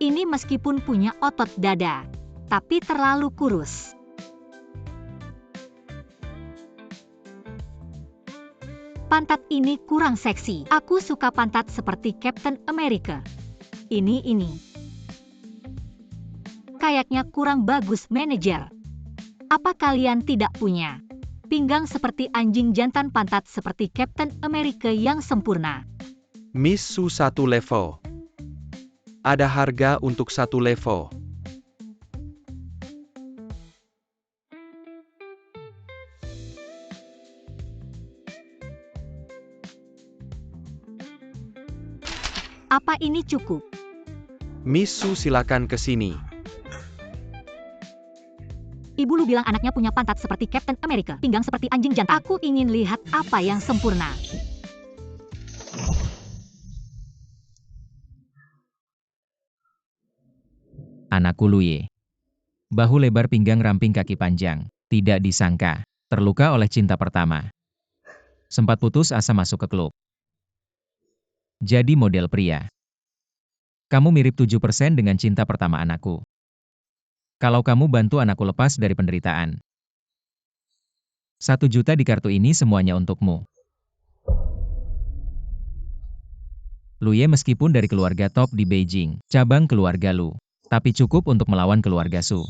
Ini meskipun punya otot dada, tapi terlalu kurus. Pantat ini kurang seksi. Aku suka pantat seperti Captain America. Ini. Kayaknya kurang bagus, manajer. Apa kalian tidak punya pinggang seperti anjing jantan, pantat seperti Captain America yang sempurna? Miss Su, 1 level. Ada harga untuk 1 level. Apa ini cukup? Miss Su, silakan ke sini. Ibu Lu bilang anaknya punya pantat seperti Captain America, pinggang seperti anjing jantan. Aku ingin lihat apa yang sempurna. Anakku Luye. Bahu lebar, pinggang ramping, kaki panjang. Tidak disangka, terluka oleh cinta pertama. Sempat putus asa masuk ke klub. Jadi model pria. Kamu mirip 7% dengan cinta pertama anakku. Kalau kamu bantu anakku lepas dari penderitaan. 1 juta di kartu ini semuanya untukmu. Luye meskipun dari keluarga top di Beijing, cabang keluarga Lu, tapi cukup untuk melawan keluarga Su.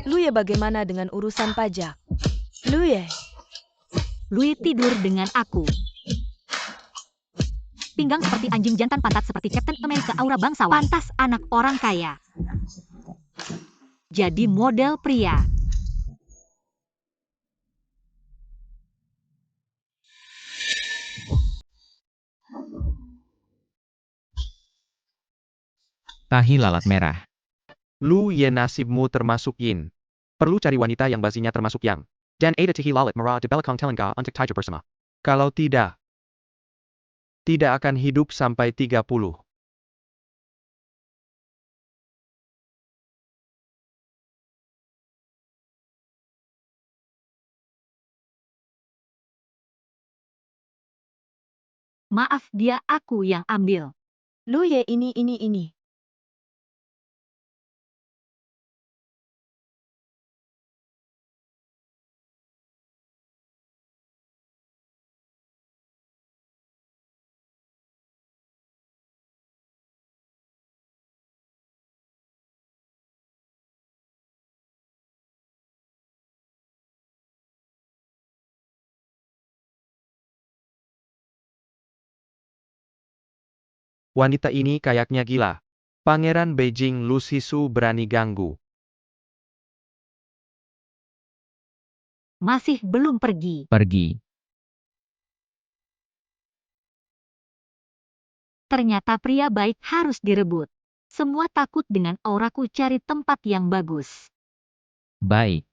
Luye, bagaimana dengan urusan pajak? Luye tidur dengan aku. Pinggang seperti anjing jantan, pantat seperti Captain America, aura bangsawan. Pantas anak orang kaya. Jadi model pria. Tahi lalat merah. Lu Ye, nasibmu termasuk Yin. Perlu cari wanita yang bazinya termasuk Yang. Dan ada tihi lalat merah di belakang telinga untuk tidur bersama. Kalau tidak akan hidup sampai 30. Maaf, dia aku yang ambil. Luye, ini. Wanita ini kayaknya gila. Pangeran Beijing Lu Sisu berani ganggu. Masih belum pergi. Ternyata pria baik harus direbut. Semua takut dengan auraku, cari tempat yang bagus. Baik.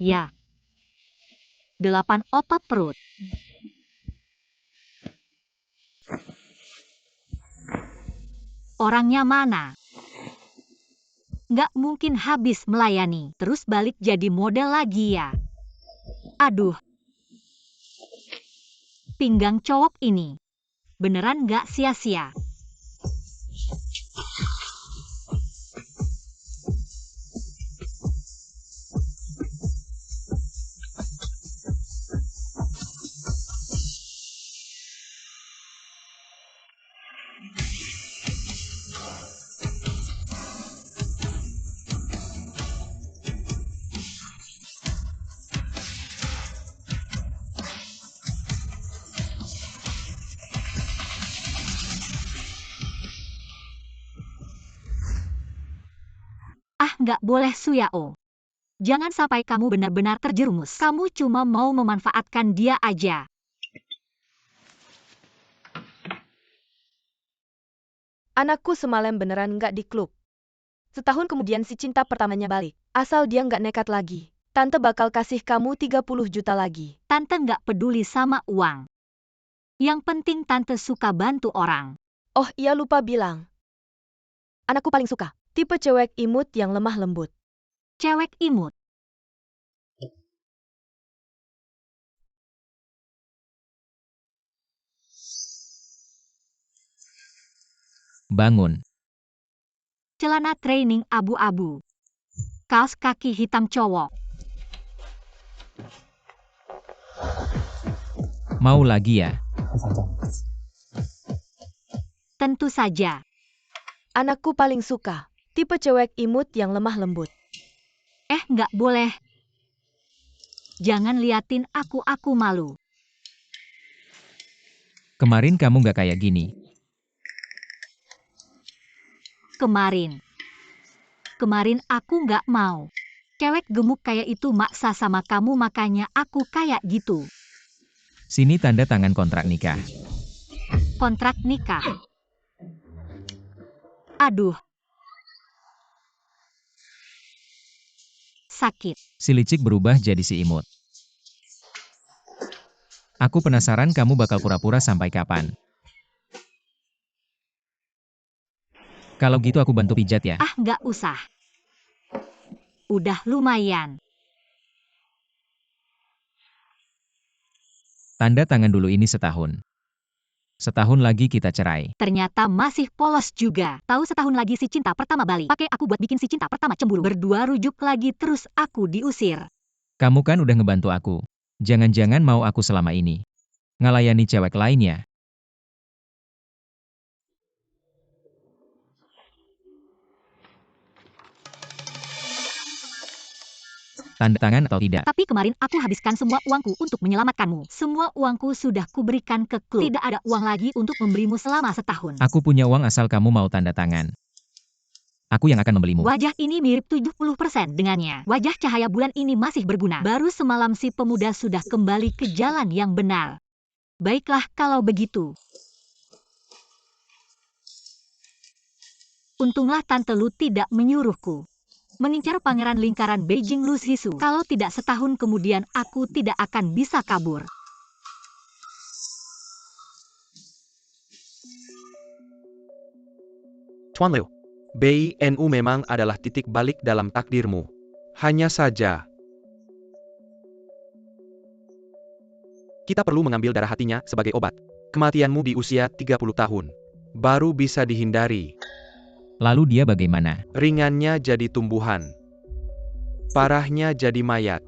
Ya. 8 otot perut. Orangnya mana? Nggak mungkin habis melayani, terus balik jadi model lagi ya. Aduh. Pinggang cowok ini. Beneran nggak sia-sia. Nggak boleh Suyao. Jangan sampai kamu benar-benar terjerumus. Kamu cuma mau memanfaatkan dia aja. Anakku semalam beneran nggak di klub. Setahun kemudian si cinta pertamanya balik. Asal dia nggak nekat lagi. Tante bakal kasih kamu 30 juta lagi. Tante nggak peduli sama uang. Yang penting tante suka bantu orang. Oh iya lupa bilang. Anakku paling suka tipe cewek imut yang lemah lembut. Cewek imut. Bangun. Celana training abu-abu. Kaos kaki hitam cowok. Mau lagi ya? Tentu saja. Anakku paling suka tipe cewek imut yang lemah lembut. Nggak boleh. Jangan liatin aku malu. Kemarin kamu nggak kayak gini. Kemarin aku nggak mau. Cewek gemuk kayak itu maksa sama kamu makanya aku kayak gitu. Sini tanda tangan kontrak nikah. Kontrak nikah. Aduh. Sakit. Si licik berubah jadi si imut. Aku penasaran kamu bakal pura-pura sampai kapan. Kalau gitu aku bantu pijat ya. Nggak usah. Udah lumayan. Tanda tangan dulu ini setahun. Setahun lagi kita cerai. Ternyata masih polos juga. Tahu setahun lagi si cinta pertama balik. Pakai aku buat bikin si cinta pertama cemburu. Berdua rujuk lagi terus aku diusir. Kamu kan udah ngebantu aku. Jangan-jangan mau aku selama ini ngelayani cewek lainnya. Tanda tangan atau tidak? Tapi kemarin aku habiskan semua uangku untuk menyelamatkanmu. Semua uangku sudah kuberikan ke klub. Tidak ada uang lagi untuk membelimu selama setahun. Aku punya uang asal kamu mau tanda tangan. Aku yang akan membelimu. Wajah ini mirip 70% dengannya. Wajah cahaya bulan ini masih berguna. Baru semalam si pemuda sudah kembali ke jalan yang benar. Baiklah kalau begitu. Untunglah Tante Lu tidak menyuruhku mengincar pangeran lingkaran Beijing Lu Sisu. Kalau tidak setahun kemudian aku tidak akan bisa kabur. Tuan Liu, BINU memang adalah titik balik dalam takdirmu. Hanya saja, kita perlu mengambil darah hatinya sebagai obat. Kematianmu di usia 30 tahun. Baru bisa dihindari. Lalu dia bagaimana? Ringannya jadi tumbuhan. Parahnya jadi mayat.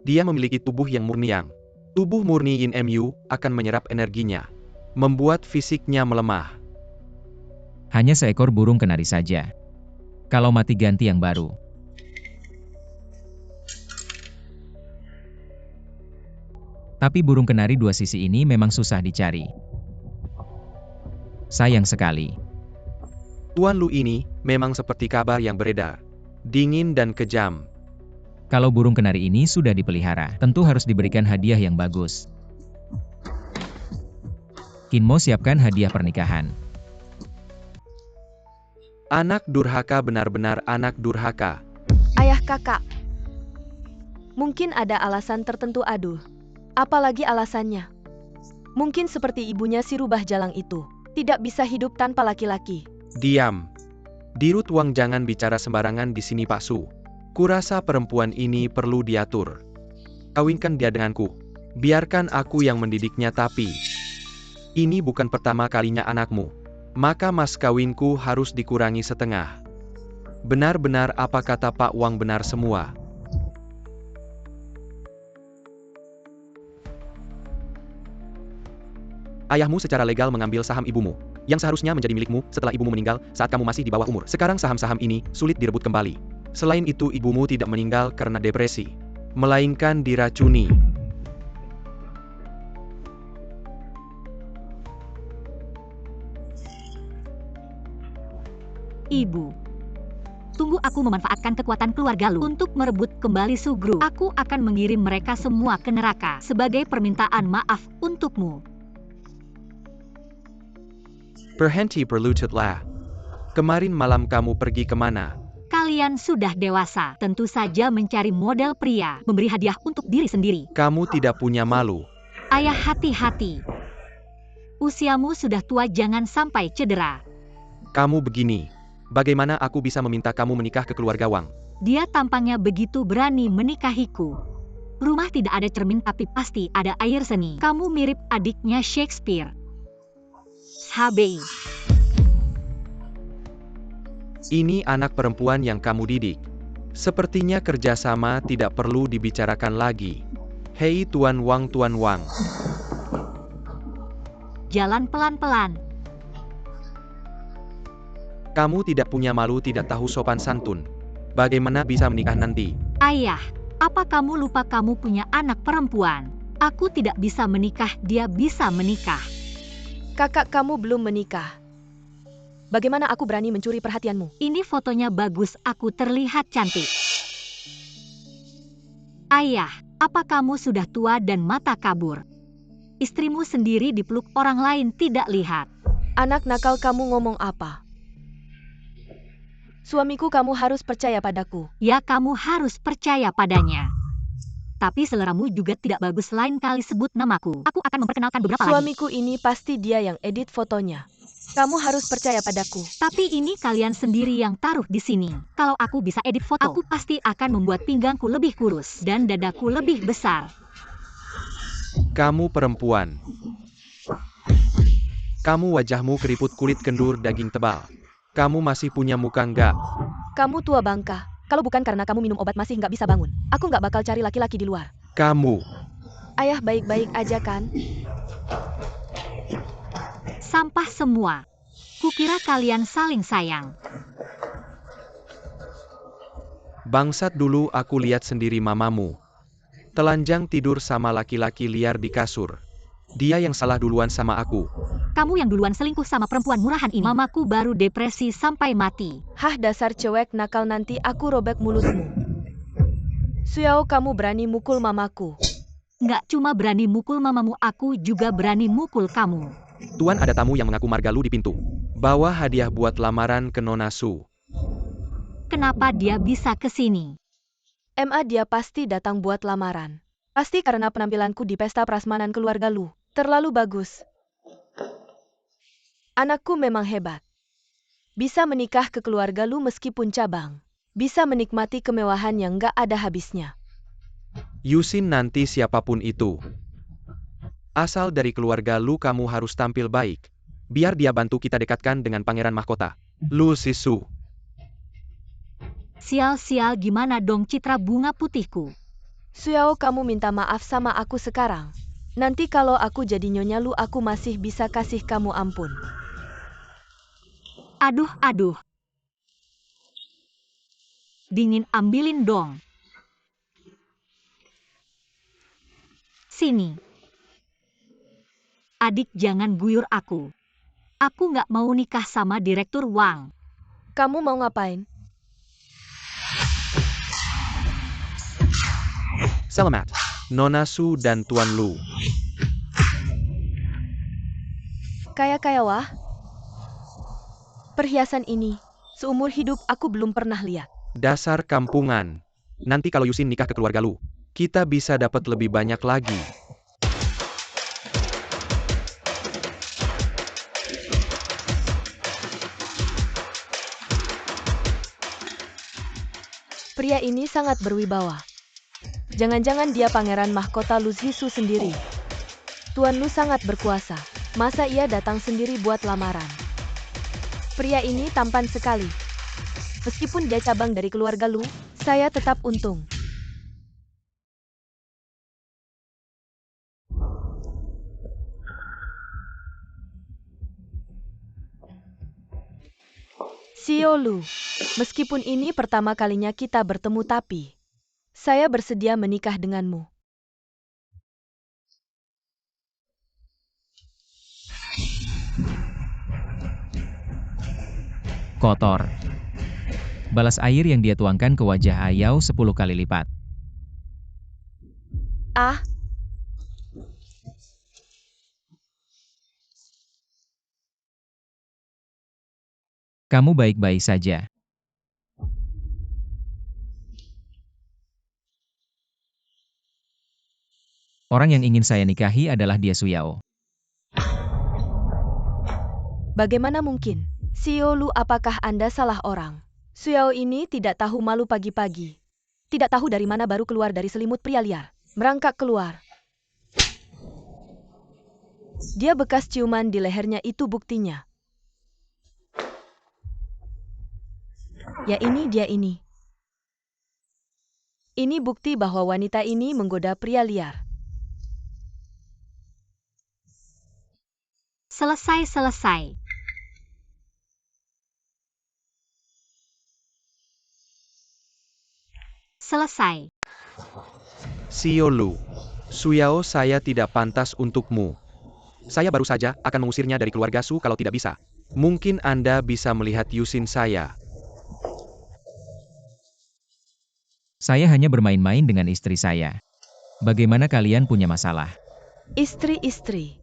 Dia memiliki tubuh yang murni yang. Tubuh murni InMU akan menyerap energinya. Membuat fisiknya melemah. Hanya seekor burung kenari saja. Kalau mati ganti yang baru. Tapi burung kenari dua sisi ini memang susah dicari. Sayang sekali. Tuan Lu ini memang seperti kabar yang beredar. Dingin dan kejam. Kalau burung kenari ini sudah dipelihara, tentu harus diberikan hadiah yang bagus. Kinmo siapkan hadiah pernikahan. Anak durhaka, benar-benar anak durhaka. Ayah kakak. Mungkin ada alasan tertentu aduh. Apalagi alasannya. Mungkin seperti ibunya si rubah jalang itu. Tidak bisa hidup tanpa laki-laki. Diam. Dirut Wang, jangan bicara sembarangan di sini Pak Su. Kurasa perempuan ini perlu diatur. Kawinkan dia denganku. Biarkan aku yang mendidiknya, tapi ini bukan pertama kalinya anakmu. Maka mas kawinku harus dikurangi setengah. Benar-benar apa kata Pak Wang benar semua. Ayahmu secara legal mengambil saham ibumu, yang seharusnya menjadi milikmu setelah ibumu meninggal saat kamu masih di bawah umur. Sekarang saham-saham ini sulit direbut kembali. Selain itu ibumu tidak meninggal karena depresi, melainkan diracuni. Ibu. Tunggu aku memanfaatkan kekuatan keluarga Lu untuk merebut kembali Sugru. Aku akan mengirim mereka semua ke neraka sebagai permintaan maaf untukmu. Berhenti berlututlah. Kemarin malam kamu pergi kemana? Kalian sudah dewasa, tentu saja mencari model pria, memberi hadiah untuk diri sendiri. Kamu tidak punya malu. Ayah, hati-hati. Usiamu sudah tua, jangan sampai cedera. Kamu begini. Bagaimana aku bisa meminta kamu menikah ke keluarga Wang? Dia tampangnya begitu berani menikahiku. Rumah tidak ada cermin tapi pasti ada air seni. Kamu mirip adiknya Shakespeare. HBI. Ini anak perempuan yang kamu didik. Sepertinya kerjasama tidak perlu dibicarakan lagi. Hei Tuan Wang, Tuan Wang. Jalan pelan-pelan. Kamu tidak punya malu, tidak tahu sopan santun. Bagaimana bisa menikah nanti? Ayah, apa kamu lupa kamu punya anak perempuan? Aku tidak bisa menikah, dia bisa menikah. Kakak kamu belum menikah. Bagaimana aku berani mencuri perhatianmu? Ini fotonya bagus, aku terlihat cantik. Ayah, apa kamu sudah tua dan mata kabur? Istrimu sendiri dipeluk orang lain tidak lihat. Anak nakal, kamu ngomong apa? Suamiku, kamu harus percaya padaku. Ya, kamu harus percaya padanya. Tapi seleramu juga tidak bagus, lain kali sebut namaku. Aku akan memperkenalkan beberapa lagi. Suamiku ini pasti dia yang edit fotonya. Kamu harus percaya padaku. Tapi ini kalian sendiri yang taruh di sini. Kalau aku bisa edit foto, aku pasti akan membuat pinggangku lebih kurus dan dadaku lebih besar. Kamu perempuan. Kamu wajahmu keriput, kulit kendur, daging tebal. Kamu masih punya muka enggak? Kamu tua bangka. Kalau bukan karena kamu minum obat masih nggak bisa bangun, aku nggak bakal cari laki-laki di luar. Kamu. Ayah baik-baik aja kan? Sampah semua. Kukira kalian saling sayang. Bangsat, dulu aku lihat sendiri mamamu. Telanjang tidur sama laki-laki liar di kasur. Dia yang salah duluan sama aku. Kamu yang duluan selingkuh sama perempuan murahan ini. Mamaku baru depresi sampai mati. Hah, dasar cewek nakal, nanti aku robek mulutmu. Xiao, kamu berani mukul mamaku. Nggak cuma berani mukul mamamu, aku juga berani mukul kamu. Tuan, ada tamu yang mengaku Margalu di pintu. Bawa hadiah buat lamaran ke Nona Su. Kenapa dia bisa ke sini? Dia pasti datang buat lamaran. Pasti karena penampilanku di pesta prasmanan keluarga Lu. Terlalu bagus. Anakku memang hebat. Bisa menikah ke keluarga Lu meskipun cabang. Bisa menikmati kemewahan yang gak ada habisnya. Yusin, nanti siapapun itu. Asal dari keluarga Lu, kamu harus tampil baik. Biar dia bantu kita dekatkan dengan pangeran mahkota. Lu Sisu. Sial-sial, gimana dong citra bunga putihku? Xiao, kamu minta maaf sama aku sekarang. Nanti kalau aku jadi nyonya Lu, aku masih bisa kasih kamu ampun. Aduh. Dingin, ambilin dong. Sini. Adik, jangan guyur aku. Aku nggak mau nikah sama Direktur Wang. Kamu mau ngapain? Selamat, Nona Su dan Tuan Lu. Kaya wah. Perhiasan ini, seumur hidup aku belum pernah lihat. Dasar kampungan. Nanti kalau Yusin nikah ke keluarga Lu, kita bisa dapat lebih banyak lagi. Pria ini sangat berwibawa. Jangan-jangan dia pangeran mahkota Lu Zhisu sendiri. Tuan Lu sangat berkuasa. Masa ia datang sendiri buat lamaran? Pria ini tampan sekali. Meskipun dia cabang dari keluarga Lu, saya tetap untung. Xiao Lu, meskipun ini pertama kalinya kita bertemu, tapi saya bersedia menikah denganmu. Kotor. Balas air yang dia tuangkan ke wajah Ayao 10 kali lipat. Ah, Kamu baik-baik saja. Orang yang ingin saya nikahi adalah dia Suyao. Bagaimana mungkin? Xiao Lu, apakah Anda salah orang? Suyao ini tidak tahu malu pagi-pagi. Tidak tahu dari mana baru keluar dari selimut pria liar. Merangkak keluar. Dia bekas ciuman di lehernya, itu buktinya. Ya ini dia ini. Ini bukti bahwa wanita ini menggoda pria liar. Selesai. Xiao Lu, Suyao saya tidak pantas untukmu. Saya baru saja akan mengusirnya dari keluarga Su kalau tidak bisa. Mungkin Anda bisa melihat Yusin saya. Saya hanya bermain-main dengan istri saya. Bagaimana kalian punya masalah? Istri-istri.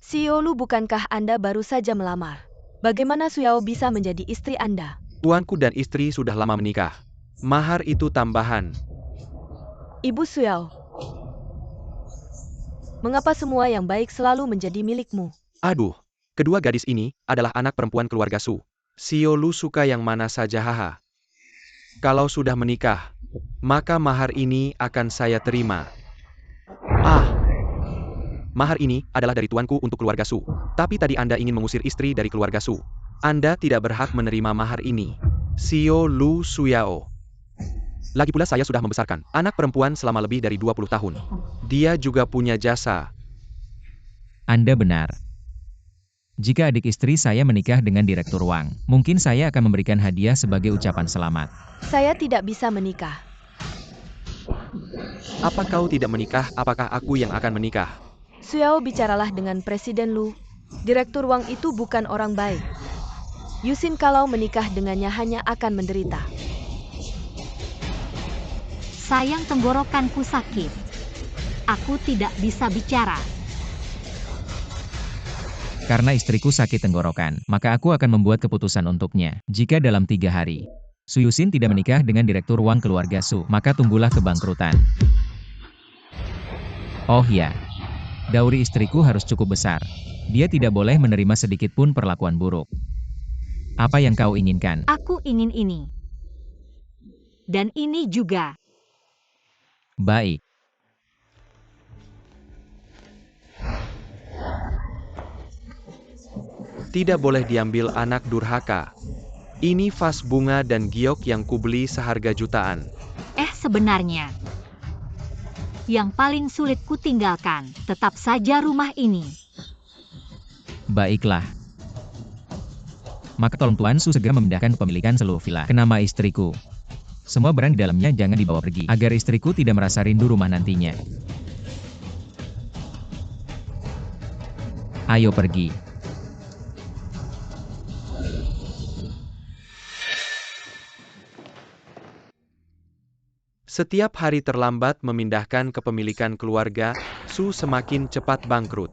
Xiao Lu, bukankah Anda baru saja melamar? Bagaimana Suyao bisa menjadi istri Anda? Tuanku dan istri sudah lama menikah. Mahar itu tambahan. Ibu Suyao. Mengapa semua yang baik selalu menjadi milikmu? Aduh, kedua gadis ini adalah anak perempuan keluarga Su. Xiao Lu suka yang mana saja, haha. Kalau sudah menikah, maka mahar ini akan saya terima. Mahar ini adalah dari tuanku untuk keluarga Su. Tapi tadi Anda ingin mengusir istri dari keluarga Su. Anda tidak berhak menerima mahar ini. Xiao Lu Suyao. Lagi pula saya sudah membesarkan anak perempuan selama lebih dari 20 tahun. Dia juga punya jasa. Anda benar. Jika adik istri saya menikah dengan Direktur Wang, mungkin saya akan memberikan hadiah sebagai ucapan selamat. Saya tidak bisa menikah. Apa kau tidak menikah? Apakah aku yang akan menikah? Suyao, bicaralah dengan Presiden Lu. Direktur Wang itu bukan orang baik. Yusin kalau menikah dengannya hanya akan menderita. Sayang, tenggorokanku sakit. Aku tidak bisa bicara. Karena istriku sakit tenggorokan, maka aku akan membuat keputusan untuknya. Jika dalam 3 hari, Su Yusin tidak menikah dengan Direktur Wang keluarga Su, maka tunggulah kebangkrutan. Oh ya, dauri istriku harus cukup besar. Dia tidak boleh menerima sedikit pun perlakuan buruk. Apa yang kau inginkan? Aku ingin ini. Dan ini juga. Baik. Tidak boleh diambil anak durhaka. Ini vas bunga dan giok yang kubeli seharga jutaan. Sebenarnya, yang paling sulit kutinggalkan, tetap saja rumah ini. Baiklah. Maka tolong Tuan Su segera memindahkan kepemilikan seluruh villa ke nama istriku. Semua barang di dalamnya jangan dibawa pergi, agar istriku tidak merasa rindu rumah nantinya. Ayo pergi. Setiap hari terlambat memindahkan kepemilikan keluarga, Su semakin cepat bangkrut.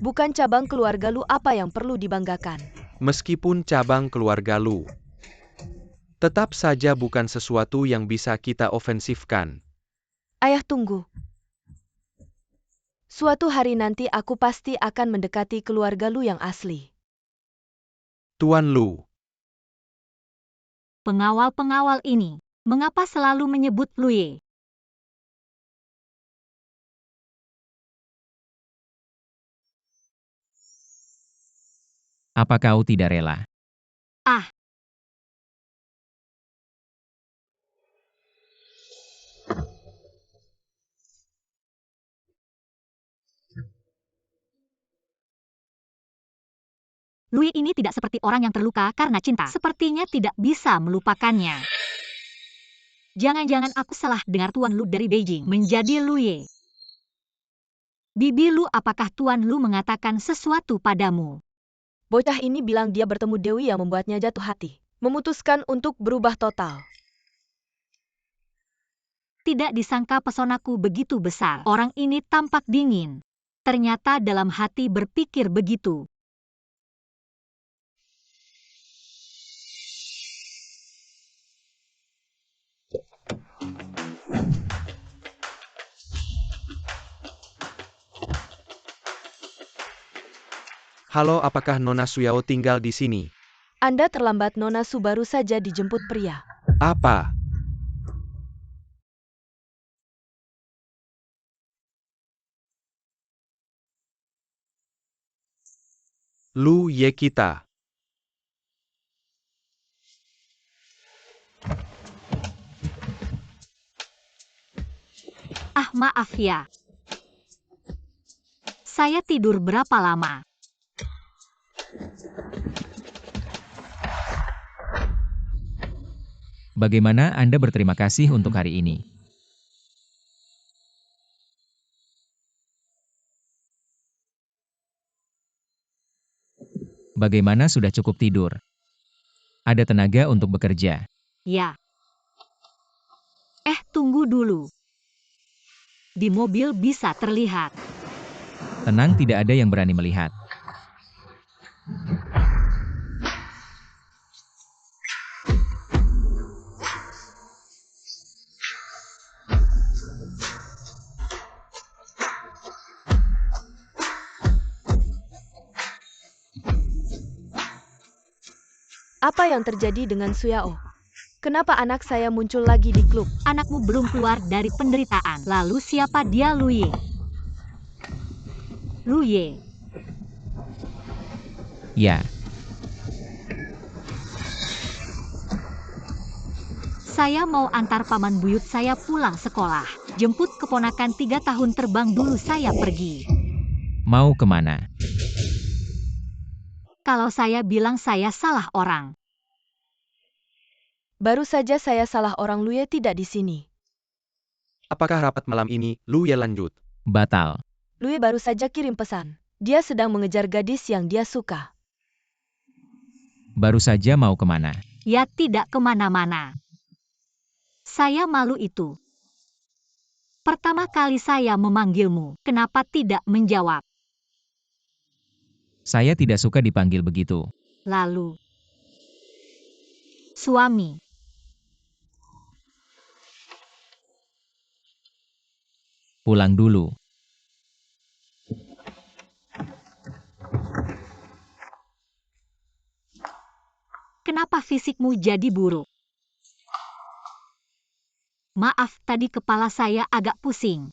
Bukan cabang keluarga Lu apa yang perlu dibanggakan. Meskipun cabang keluarga Lu, tetap saja bukan sesuatu yang bisa kita ofensifkan. Ayah, tunggu. Suatu hari nanti aku pasti akan mendekati keluarga Lu yang asli. Tuan Lu, Pengawal-pengawal ini, mengapa selalu menyebut Luye? Apa kau tidak rela? Luye ini tidak seperti orang yang terluka karena cinta. Sepertinya tidak bisa melupakannya. Jangan-jangan aku salah dengar Tuan Lu dari Beijing menjadi Luye. Bibi Lu, apakah Tuan Lu mengatakan sesuatu padamu? Bocah ini bilang dia bertemu Dewi yang membuatnya jatuh hati. Memutuskan untuk berubah total. Tidak disangka pesonaku begitu besar. Orang ini tampak dingin. Ternyata dalam hati berpikir begitu. Halo, apakah Nona Suyao tinggal di sini? Anda terlambat, Nona Su baru saja dijemput pria. Apa? Lu Ye kita. Ah, maaf ya. Saya tidur berapa lama? Bagaimana Anda berterima kasih untuk hari ini? Bagaimana sudah cukup tidur? Ada tenaga untuk bekerja? Ya. Tunggu dulu. Di mobil bisa terlihat. Tenang, tidak ada yang berani melihat. Apa yang terjadi dengan Suyao? Kenapa anak saya muncul lagi di klub? Anakmu belum keluar dari penderitaan. Lalu siapa dia, Lu Ye? Lu Ye. Ya, Saya mau antar paman buyut saya pulang sekolah. Jemput keponakan 3 tahun terbang dulu saya pergi. mau kemana? Kalau saya bilang saya salah orang. Baru saja saya salah orang, Lu Ye tidak di sini. Apakah rapat malam ini, Lu Ye lanjut? Batal. Lu Ye baru saja kirim pesan. Dia sedang mengejar gadis yang dia suka. Baru saja mau kemana? Ya tidak kemana-mana. Saya malu itu. Pertama kali saya memanggilmu, kenapa tidak menjawab? Saya tidak suka dipanggil begitu. Lalu, suami. Pulang dulu. Kenapa fisikmu jadi buruk? Maaf, tadi kepala saya agak pusing.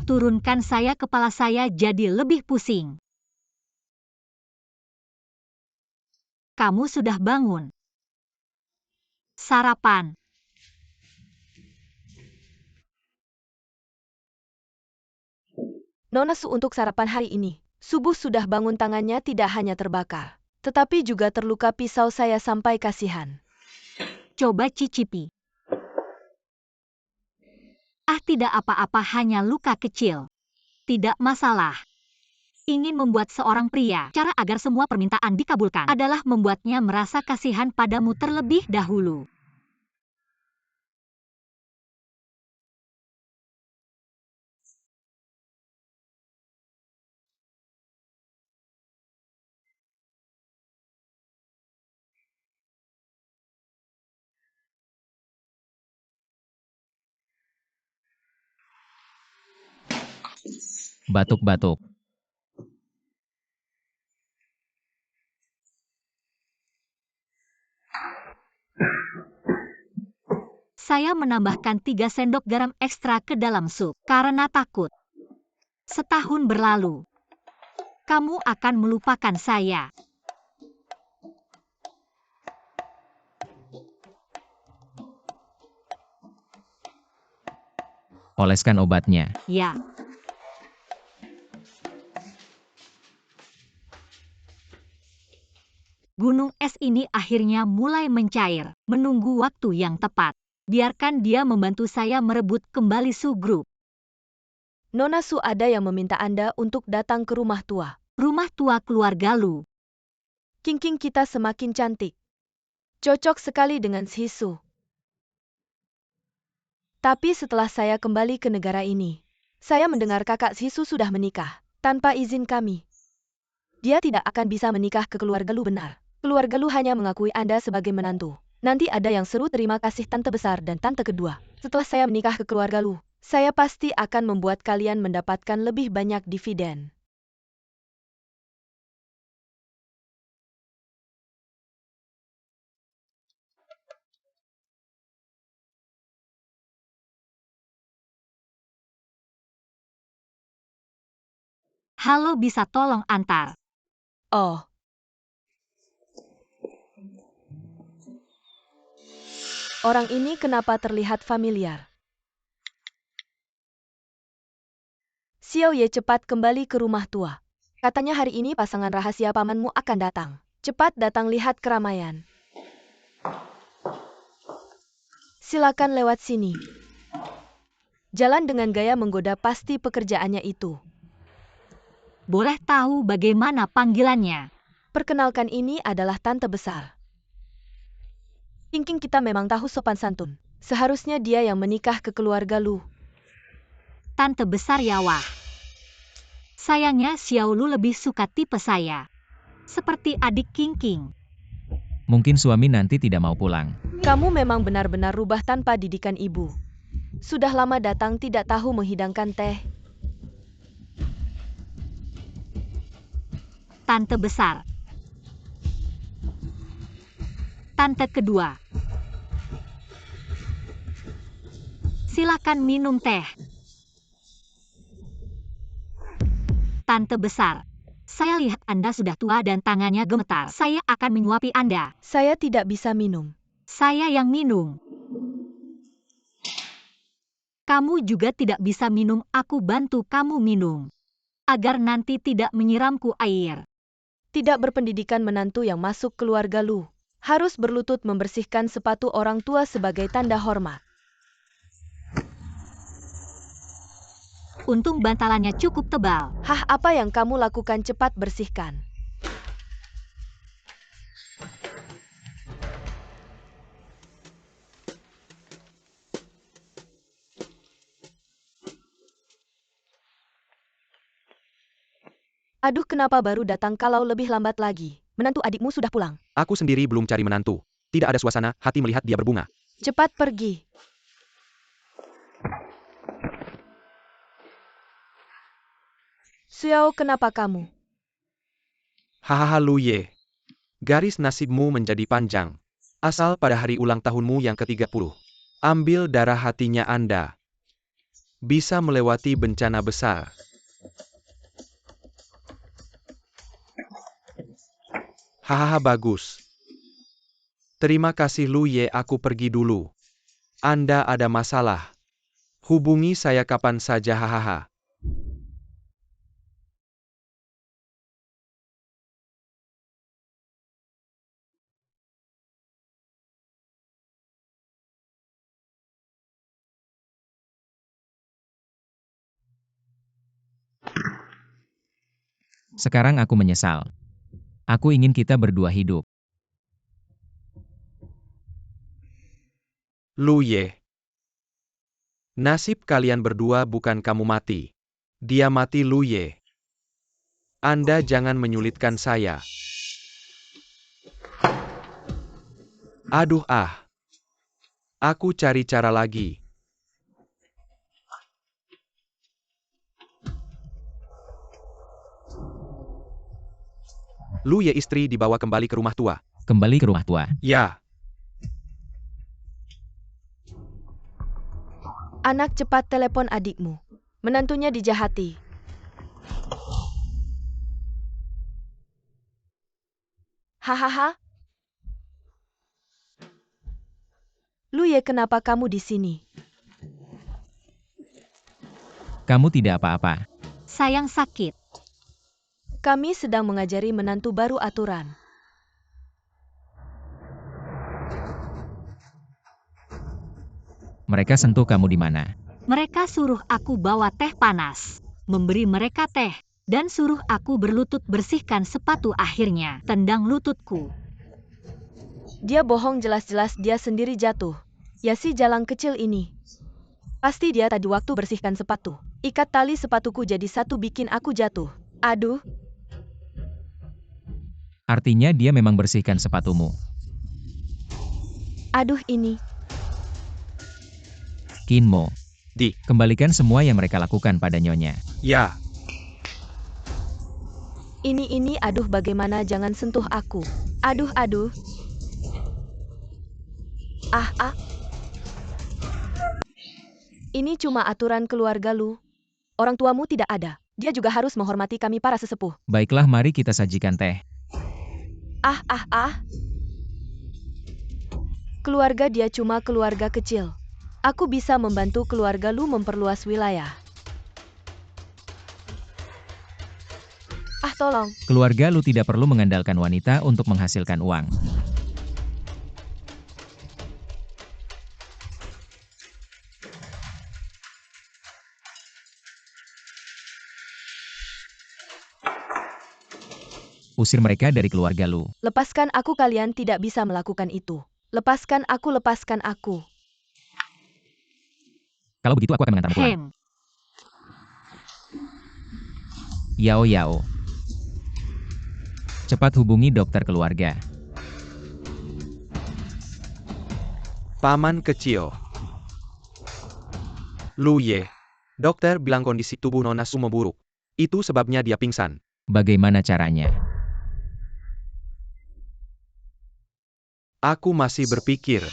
Turunkan saya, kepala saya jadi lebih pusing. Kamu sudah bangun? Sarapan. Nona Su untuk sarapan hari ini. Subuh sudah bangun, tangannya tidak hanya terbakar, tetapi juga terluka pisau saya sampai kasihan. Coba cicipi. Ah, tidak apa-apa, hanya luka kecil. Tidak masalah. Ingin membuat seorang pria, cara agar semua permintaan dikabulkan adalah membuatnya merasa kasihan padamu terlebih dahulu. Batuk-batuk. Saya menambahkan 3 sendok garam ekstra ke dalam sup karena takut. Setahun berlalu. Kamu akan melupakan saya. Oleskan obatnya. Ya. Gunung es ini akhirnya mulai mencair, menunggu waktu yang tepat. Biarkan dia membantu saya merebut kembali Su Group. Nona Su, ada yang meminta Anda untuk datang ke rumah tua. Rumah tua keluarga Lu. King kita semakin cantik. Cocok sekali dengan Sisu. Tapi setelah saya kembali ke negara ini, saya mendengar kakak Sisu sudah menikah, tanpa izin kami. Dia tidak akan bisa menikah ke keluarga Lu, benar. Keluarga Lu hanya mengakui Anda sebagai menantu. Nanti ada yang seru terima kasih tante besar dan tante kedua. Setelah saya menikah ke keluarga Lu, Saya pasti akan membuat kalian mendapatkan lebih banyak dividen. Halo, bisa tolong antar? Oh. Orang ini kenapa terlihat familiar? Xiao Ye cepat kembali ke rumah tua. Katanya hari ini pasangan rahasia pamanmu akan datang. Cepat datang lihat keramaian. Silakan lewat sini. Jalan dengan gaya menggoda pasti pekerjaannya itu. Boleh tahu bagaimana panggilannya? Perkenalkan, ini adalah tante besar. King kita memang tahu sopan santun. Seharusnya dia yang menikah ke keluarga Lu. Tante besar Yawa. Sayangnya Xiao Lu lebih suka tipe saya. Seperti adik King. Mungkin suami nanti tidak mau pulang. Kamu memang benar-benar rubah tanpa didikan ibu. Sudah lama datang tidak tahu menghidangkan teh. Tante besar. Tante kedua. Silakan minum teh. Tante besar. Saya lihat Anda sudah tua dan tangannya gemetar. Saya akan menyuapi Anda. Saya tidak bisa minum. Saya yang minum. Kamu juga tidak bisa minum, aku bantu kamu minum. Agar nanti tidak menyiramku air. Tidak berpendidikan menantu yang masuk keluarga Lu. Harus berlutut membersihkan sepatu orang tua sebagai tanda hormat. Untung bantalannya cukup tebal. Hah, apa yang kamu lakukan? Cepat bersihkan. Aduh, kenapa baru datang kalau lebih lambat lagi? Menantu adikmu sudah pulang. Aku sendiri belum cari menantu. Tidak ada suasana hati melihat dia berbunga. Cepat pergi. Xiao, kenapa kamu? Hahaha Lu Ye. Garis nasibmu menjadi panjang. Asal pada hari ulang tahunmu yang ke-30. Ambil darah hatinya Anda. Bisa melewati bencana besar. Hahaha bagus. Terima kasih Lu Ye, aku pergi dulu. Anda ada masalah? Hubungi saya kapan saja hahaha. Sekarang aku menyesal. Aku ingin kita berdua hidup. Lu Ye. Nasib kalian berdua bukan kamu mati. Dia mati Lu Ye. Anda jangan menyulitkan saya. Aduh ah. Aku cari cara lagi. Lu Ye istri dibawa kembali ke rumah tua. Kembali ke rumah tua. Ya. Anak, cepat telepon adikmu. Menantunya dijahati. Hahaha. Lu Ye, kenapa kamu di sini? Kamu tidak apa-apa. Sayang sakit. Kami sedang mengajari menantu baru aturan. Mereka sentuh kamu di mana? Mereka suruh aku bawa teh panas. Memberi mereka teh. Dan suruh aku berlutut bersihkan sepatu, akhirnya tendang lututku. Dia bohong, jelas-jelas dia sendiri jatuh. Ya si jalang kecil ini. Pasti dia tadi waktu bersihkan sepatu. Ikat tali sepatuku jadi satu bikin aku jatuh. Aduh. Artinya dia memang bersihkan sepatumu. Aduh ini. Kinmo. Kembalikan semua yang mereka lakukan pada Nyonya. Ya, Ini, aduh bagaimana jangan sentuh aku. Aduh. Ah. Ini cuma aturan keluarga Lu. Orang tuamu tidak ada. Dia juga harus menghormati kami para sesepuh. Baiklah, mari kita sajikan teh. Ah. Keluarga dia cuma keluarga kecil. Aku bisa membantu keluarga Lu memperluas wilayah. Tolong. Keluarga Lu tidak perlu mengandalkan wanita untuk menghasilkan uang. Usir mereka dari keluarga Lu. Lepaskan aku, kalian tidak bisa melakukan itu. Lepaskan aku. Kalau begitu aku akan mengantarmu pulang. Yao. Cepat hubungi dokter keluarga. paman kecil. Lu Ye. Dokter bilang kondisi tubuh Nona Su memburuk. Itu sebabnya dia pingsan. Bagaimana caranya? Aku masih berpikir.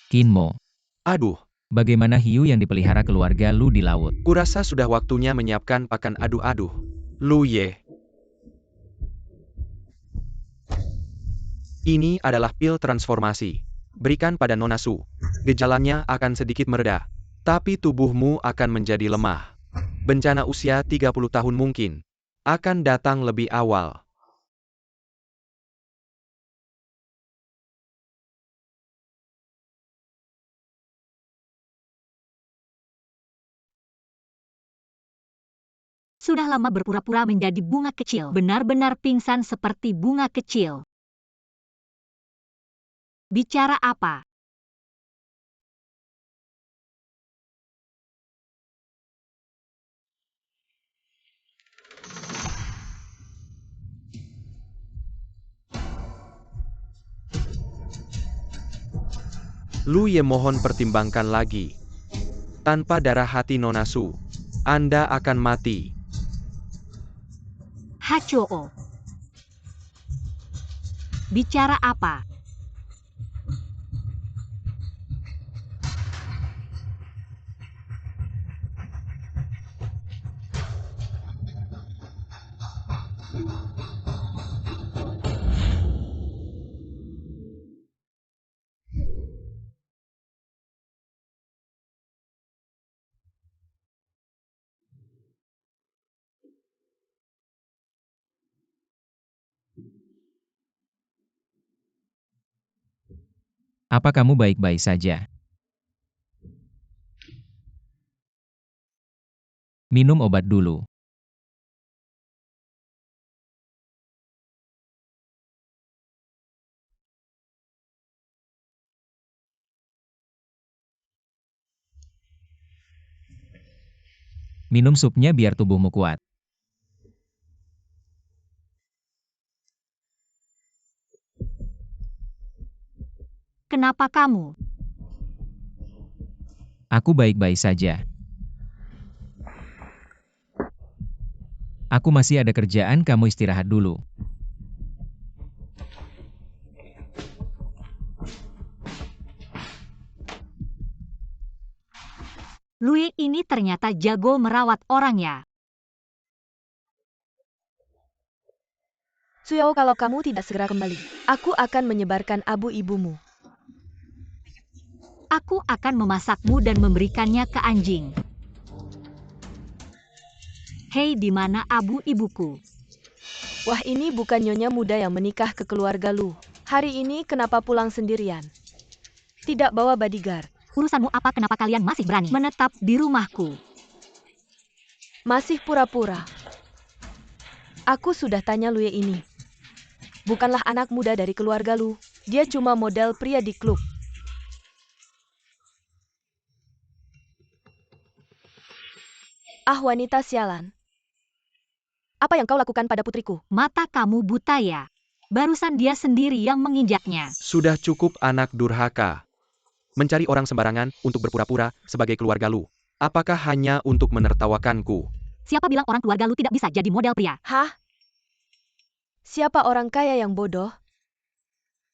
Kinmo. Aduh, Bagaimana hiu yang dipelihara keluarga Lu di laut? kurasa sudah waktunya menyiapkan pakan aduh-aduh. Lu Ye. Ini adalah pil transformasi. Berikan pada Nona Su. Gejalanya akan sedikit mereda. Tapi tubuhmu akan menjadi lemah. Bencana usia 30 tahun mungkin akan datang lebih awal. Sudah lama berpura-pura menjadi bunga kecil. Benar-benar pingsan seperti bunga kecil. Bicara apa? Lu Ye mohon pertimbangkan lagi. Tanpa darah hati Nona Su, Anda akan mati. Hachoo. Bicara apa? Apa kamu baik-baik saja? Minum obat dulu. Minum supnya biar tubuhmu kuat. Kenapa kamu? Aku baik-baik saja. Aku masih ada kerjaan, kamu istirahat dulu. Lui ini ternyata jago merawat orang ya. Suyao, kalau kamu tidak segera kembali, aku akan menyebarkan abu ibumu. Aku akan memasakmu dan memberikannya ke anjing. Hei, di mana abu ibuku? Wah, ini bukan nyonya muda yang menikah ke keluarga Lu. Hari ini kenapa pulang sendirian? Tidak bawa bodyguard. Urusanmu apa? Kenapa kalian masih berani menetap di rumahku? Masih pura-pura. Aku sudah tanya Lu ini. Bukanlah anak muda dari keluarga Lu. Dia cuma model pria di klub. Ah, wanita sialan. Apa yang kau lakukan pada putriku? Mata kamu buta ya? Barusan dia sendiri yang menginjaknya. Sudah cukup anak durhaka. Mencari orang sembarangan untuk berpura-pura sebagai keluarga Lu. Apakah hanya untuk menertawakanku? Siapa bilang orang keluarga lu tidak bisa jadi model pria? Hah? Siapa orang kaya yang bodoh?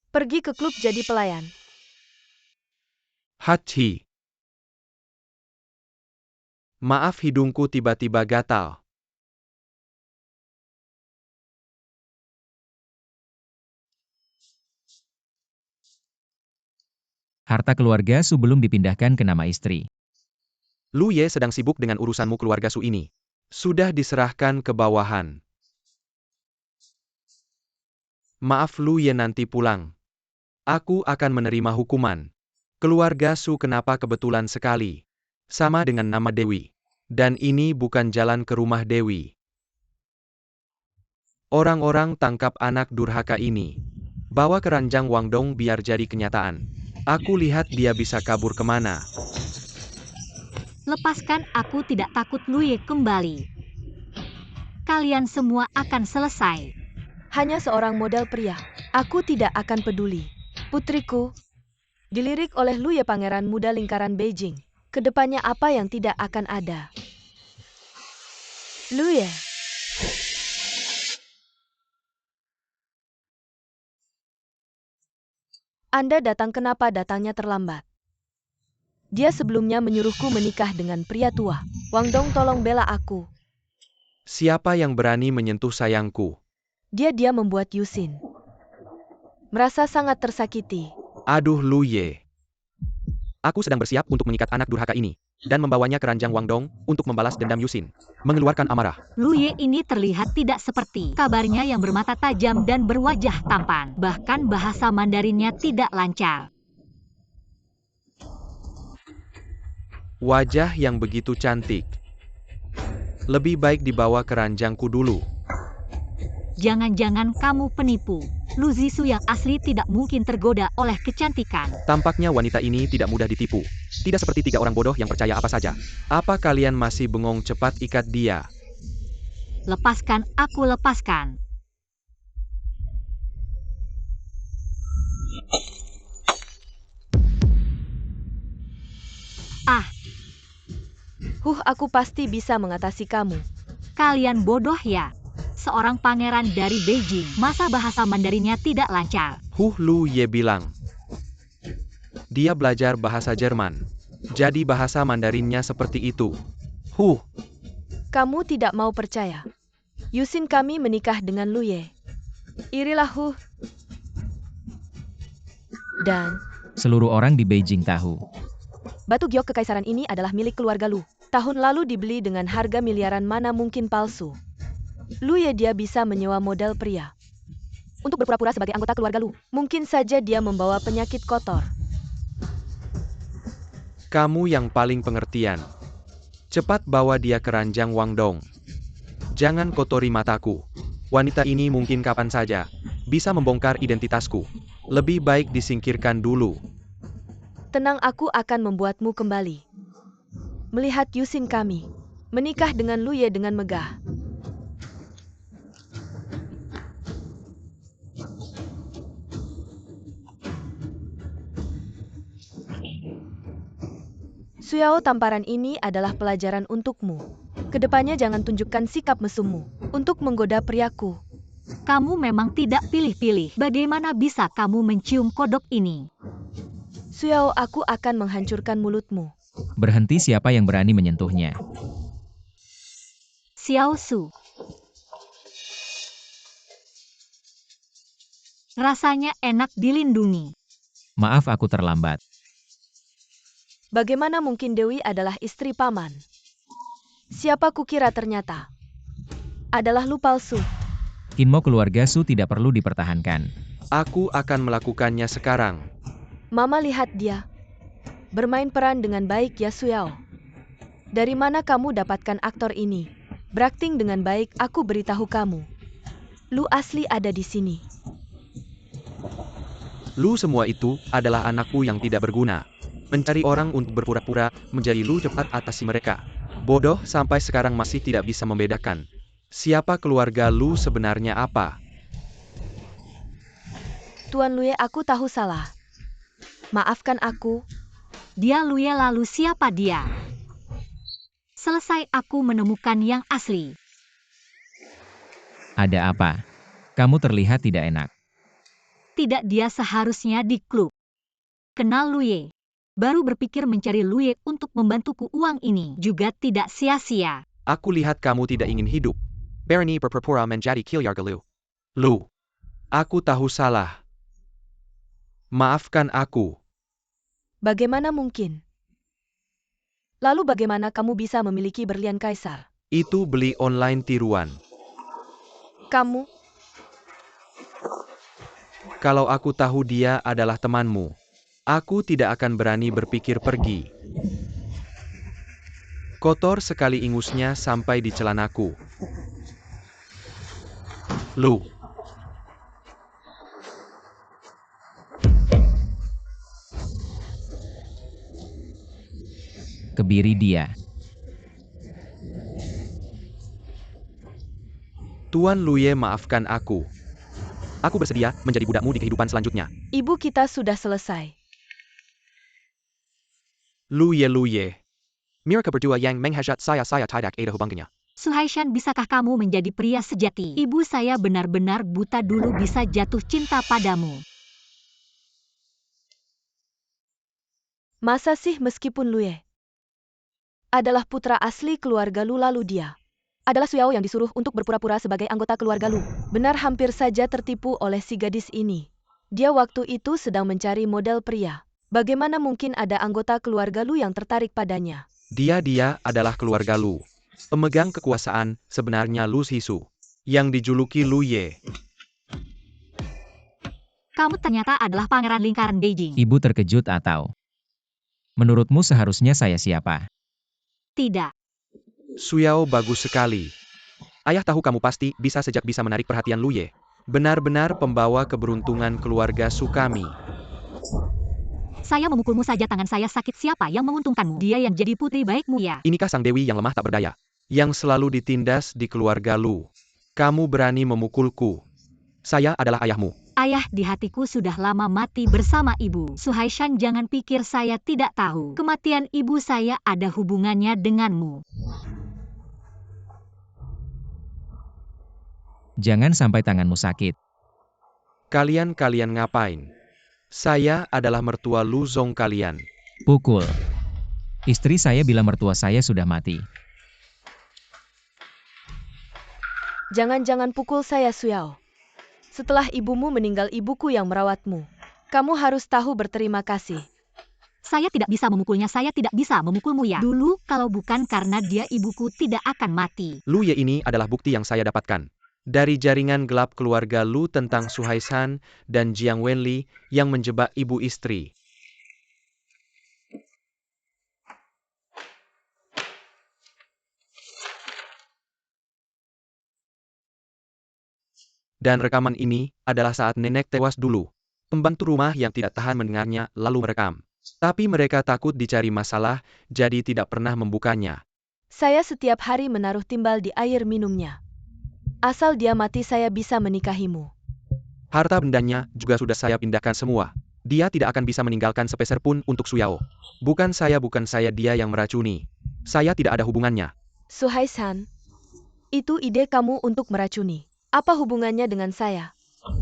Pergi ke klub jadi pelayan. Hachi. Maaf, hidungku tiba-tiba gatal. Harta keluarga Su belum dipindahkan ke nama istri. Lu Ye sedang sibuk dengan urusanmu keluarga Su ini. Sudah diserahkan ke bawahan. Maaf, Lu Ye nanti pulang. Aku akan menerima hukuman. Keluarga Su kenapa kebetulan sekali. Sama dengan nama Dewi. Dan ini bukan jalan ke rumah Dewi. Orang-orang tangkap anak durhaka ini. Bawa ke ranjang Wangdong biar jadi kenyataan. Aku lihat dia bisa kabur kemana. Lepaskan aku, tidak takut Lu Ye kembali. Kalian semua akan selesai. Hanya seorang model pria. Aku tidak akan peduli. Putriku. Dilirik oleh Lu Ye, pangeran muda lingkaran Beijing. Kedepannya apa yang tidak akan ada. Lu Ye. Anda datang, kenapa datangnya terlambat? Dia sebelumnya menyuruhku menikah dengan pria tua. Wangdong, tolong bela aku. Siapa yang berani menyentuh sayangku? Dia membuat Yusin merasa sangat tersakiti. Aduh, Lu Ye. Aku sedang bersiap untuk mengikat anak durhaka ini. Dan membawanya ke ranjang Wangdong untuk membalas dendam Yusin. Mengeluarkan amarah. Lu Ye ini terlihat tidak seperti kabarnya yang bermata tajam dan berwajah tampan. Bahkan bahasa Mandarinnya tidak lancar. Wajah yang begitu cantik. Lebih baik dibawa ke ranjangku dulu. Jangan-jangan kamu penipu. Lu Zisu yang asli tidak mungkin tergoda oleh kecantikan. Tampaknya wanita ini tidak mudah ditipu. Tidak seperti 3 orang bodoh yang percaya apa saja. Apa kalian masih bengong? Cepat ikat dia. Lepaskan aku, lepaskan. Ah, Aku pasti bisa mengatasi kamu. kalian bodoh ya. Seorang pangeran dari Beijing, masa bahasa Mandarinnya tidak lancar? Lu Ye bilang. Dia belajar bahasa Jerman. Jadi bahasa Mandarinnya seperti itu. Kamu tidak mau percaya. Yusin kami menikah dengan Lu Ye. Irilah Dan Seluruh orang di Beijing tahu. batu giok kekaisaran ini adalah milik keluarga Lu. Tahun lalu dibeli dengan harga miliaran, mana mungkin palsu. Lu Ye, dia bisa menyewa model pria untuk berpura-pura sebagai anggota keluarga Lu. Mungkin saja dia membawa penyakit kotor. Kamu yang paling pengertian. Cepat bawa dia ke ranjang Wangdong. Jangan kotori mataku. Wanita ini mungkin kapan saja bisa membongkar identitasku. Lebih baik disingkirkan dulu. Tenang, aku akan membuatmu kembali. Melihat Yusin kami menikah dengan Lu Ye dengan megah. Suyao, tamparan ini adalah pelajaran untukmu. Kedepannya jangan tunjukkan sikap mesummu untuk menggoda priaku. Kamu memang tidak pilih-pilih. Bagaimana bisa kamu mencium kodok ini? Suyao, aku akan menghancurkan mulutmu. Berhenti, siapa yang berani menyentuhnya. Xiao Su. Rasanya enak dilindungi. Maaf, aku terlambat. Bagaimana mungkin Dewi adalah istri paman? Siapa kukira, ternyata adalah Lu palsu. Kinmo keluarga Su tidak perlu dipertahankan. Aku akan melakukannya sekarang. Mama, lihat dia bermain peran dengan baik ya, Suyao. Dari mana kamu dapatkan aktor ini? Berakting dengan baik, aku beritahu kamu. Lu asli ada di sini. Lu semua itu adalah anakku yang tidak berguna. Mencari orang untuk berpura-pura menjadi Lu, cepat atasi mereka. Bodoh, sampai sekarang masih tidak bisa membedakan. Siapa keluarga Lu sebenarnya apa? Tuan Lu Ye, aku tahu salah. Maafkan aku. Dia Luye, lalu siapa dia? Selesai aku menemukan yang asli. Ada apa? Kamu terlihat tidak enak. Tidak, dia seharusnya di klub. Kenal Luye. Baru berpikir mencari Luye untuk membantuku, uang ini juga tidak sia-sia. Aku lihat kamu tidak ingin hidup. Berani berpura-pura menjadi Kilyarga Lu. Lu. Aku tahu salah. Maafkan aku. Bagaimana mungkin? Lalu bagaimana kamu bisa memiliki berlian kaisar? Itu beli online tiruan. Kamu, Kalau aku tahu dia adalah temanmu, aku tidak akan berani berpikir pergi. Kotor sekali ingusnya sampai di celanaku. Lu. Kebiri dia. Tuan Luye, maafkan aku. Aku bersedia menjadi budakmu di kehidupan selanjutnya. ibu kita sudah selesai. Luye. Mereka berdua yang menghajat saya tidak ada hubungannya. Suhaishan, bisakah kamu menjadi pria sejati? Ibu saya benar-benar buta dulu bisa jatuh cinta padamu. Masa sih, meskipun Luye adalah putra asli keluarga Lu, lalu dia adalah Suyao yang disuruh untuk berpura-pura sebagai anggota keluarga Lu. Benar, hampir saja tertipu oleh si gadis ini. Dia waktu itu sedang mencari model pria. Bagaimana mungkin ada anggota keluarga Lu yang tertarik padanya? Dia adalah keluarga Lu. Pemegang kekuasaan sebenarnya Lu Hisu, yang dijuluki Luye. Kamu ternyata adalah pangeran lingkaran Beijing. Ibu terkejut atau? Menurutmu seharusnya saya siapa? Tidak. Suyao bagus sekali. Ayah tahu kamu pasti bisa menarik perhatian Luye. Benar-benar pembawa keberuntungan keluarga Sukami. Saya memukulmu saja, tangan saya sakit. Siapa yang menguntungkanmu? Dia yang jadi putri baikmu ya. Inikah sang dewi yang lemah tak berdaya? Yang selalu ditindas di keluarga Lu. Kamu berani memukulku. Saya adalah ayahmu. Ayah di hatiku sudah lama mati bersama ibu. Suhaishan, jangan pikir saya tidak tahu. Kematian ibu saya ada hubungannya denganmu. Jangan sampai tanganmu sakit. Kalian ngapain? Saya adalah mertua Lu Zong kalian. Pukul. Istri saya bilang mertua saya sudah mati. Jangan-jangan pukul saya, Suyao. Setelah ibumu meninggal, ibuku yang merawatmu. Kamu harus tahu berterima kasih. Saya tidak bisa memukulnya, saya tidak bisa memukulmu ya. Dulu, kalau bukan karena dia, ibuku tidak akan mati. Luye ini adalah bukti yang saya dapatkan. Dari jaringan gelap keluarga Lu tentang Suhaishan dan Jiang Wenli yang menjebak ibu istri. Dan rekaman ini adalah saat nenek tewas dulu. Pembantu rumah yang tidak tahan mendengarnya lalu merekam. Tapi mereka takut dicari masalah, jadi tidak pernah membukanya. Saya setiap hari menaruh timbal di air minumnya. Asal dia mati, saya bisa menikahimu. Harta bendanya juga sudah saya pindahkan semua. Dia tidak akan bisa meninggalkan sepeser pun untuk Suyao. Bukan saya dia yang meracuni. Saya tidak ada hubungannya. Suhaishan, itu ide kamu untuk meracuni. Apa hubungannya dengan saya?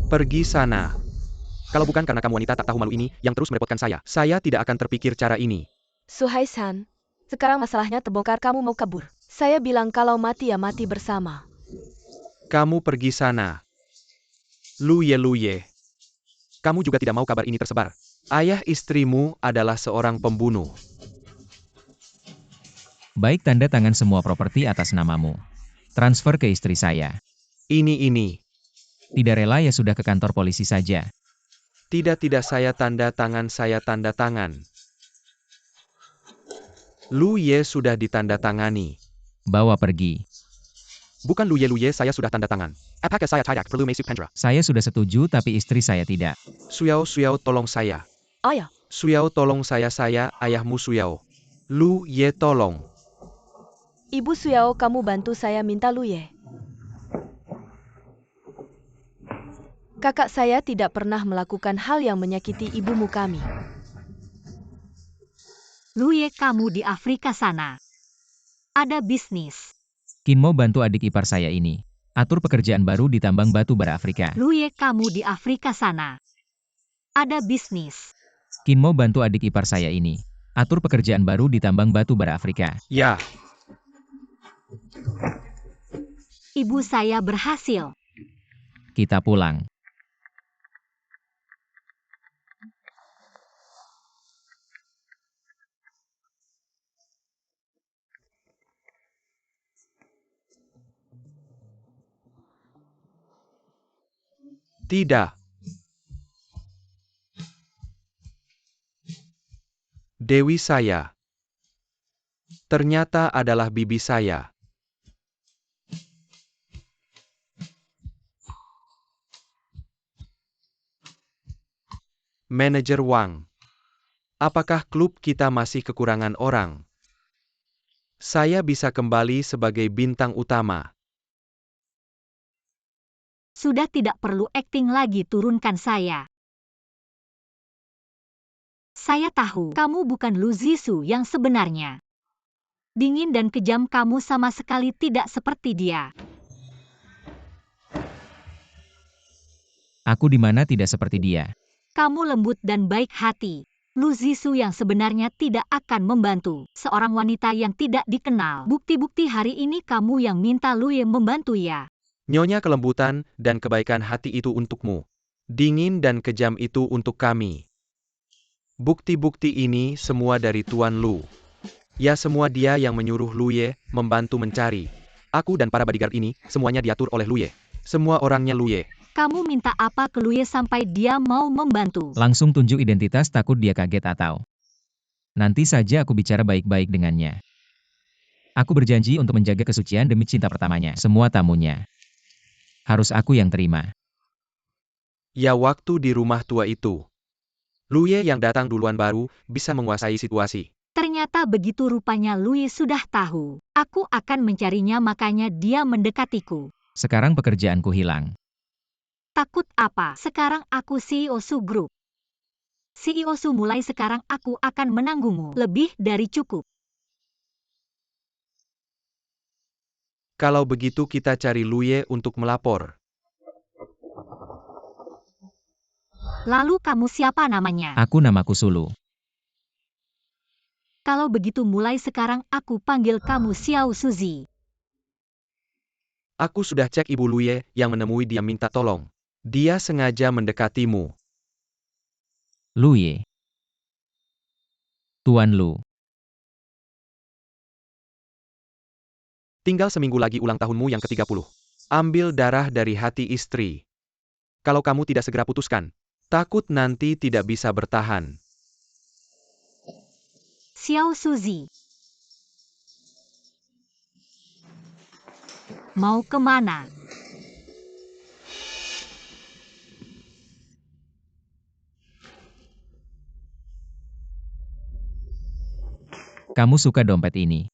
Pergi sana. Kalau bukan karena kamu wanita tak tahu malu ini yang terus merepotkan saya tidak akan terpikir cara ini. Suhaishan, sekarang masalahnya terbongkar, kamu mau kabur. Saya bilang kalau mati ya mati bersama. Kamu pergi sana. Luye. Kamu juga tidak mau kabar ini tersebar. Ayah istrimu adalah seorang pembunuh. Baik, tanda tangan semua properti atas namamu. Transfer ke istri saya. Ini. Tidak rela ya sudah ke kantor polisi saja. Tidak, saya tanda tangan. Luye sudah ditandatangani. Bawa pergi. Bukan Luye, saya sudah tanda tangan. Apakah saya tidak perlu masuk penjara? Saya sudah setuju tapi istri saya tidak. Suyao, tolong saya. Ayah, Suyao, tolong saya ayahmu Suyao. Luye, tolong. Ibu Suyao, kamu bantu saya minta Luye. Kakak saya tidak pernah melakukan hal yang menyakiti ibumu kami. Luye, kamu di Afrika sana. Ada bisnis. Qin mau bantu adik ipar saya ini. Atur pekerjaan baru di tambang batu bara Afrika. Luye, kamu di Afrika sana. Ada bisnis. Qin mau bantu adik ipar saya ini. Atur pekerjaan baru di tambang batu bara Afrika. Ya, Ibu saya berhasil. Kita pulang. tidak. Dewi saya. Ternyata adalah bibi saya. Manajer Wang. Apakah klub kita masih kekurangan orang? Saya bisa kembali sebagai bintang utama. Sudah tidak perlu akting lagi, turunkan saya. Saya tahu kamu bukan Lu Zhisu yang sebenarnya. Dingin dan kejam, kamu sama sekali tidak seperti dia. Aku di mana tidak seperti dia. Kamu lembut dan baik hati. Lu Zhisu yang sebenarnya tidak akan membantu seorang wanita yang tidak dikenal. Bukti-bukti hari ini kamu yang minta Luye membantu ya. Nyonya, kelembutan dan kebaikan hati itu untukmu. Dingin dan kejam itu untuk kami. Bukti-bukti ini semua dari Tuan Lu. Ya, semua dia yang menyuruh Luye membantu mencari. Aku dan para bodyguard ini, semuanya diatur oleh Luye. Semua orangnya Luye. Kamu minta apa ke Luye sampai dia mau membantu? Langsung tunjuk identitas, takut dia kaget atau. Nanti saja aku bicara baik-baik dengannya. Aku berjanji untuk menjaga kesucian demi cinta pertamanya. Semua tamunya harus aku yang terima. Ya, waktu di rumah tua itu. Luye yang datang duluan baru bisa menguasai situasi. Ternyata begitu, rupanya Luye sudah tahu. Aku akan mencarinya, makanya dia mendekatiku. Sekarang pekerjaanku hilang. Takut apa? Sekarang aku CEO Su Group. CEO Su, mulai sekarang aku akan menanggungmu. Lebih dari cukup. Kalau begitu kita cari Luye untuk melapor. Lalu kamu siapa namanya? Aku namaku Sulu. Kalau begitu mulai sekarang aku panggil kamu Xiao Suzi. Aku sudah cek Ibu Luye yang menemui dia minta tolong. Dia sengaja mendekatimu. Luye. Tuan Lu. Tinggal seminggu lagi ulang tahunmu yang ke-30. Ambil darah dari hati istri. Kalau kamu tidak segera putuskan, takut nanti tidak bisa bertahan. Xiao Suzi. Mau kemana? Kamu suka dompet ini?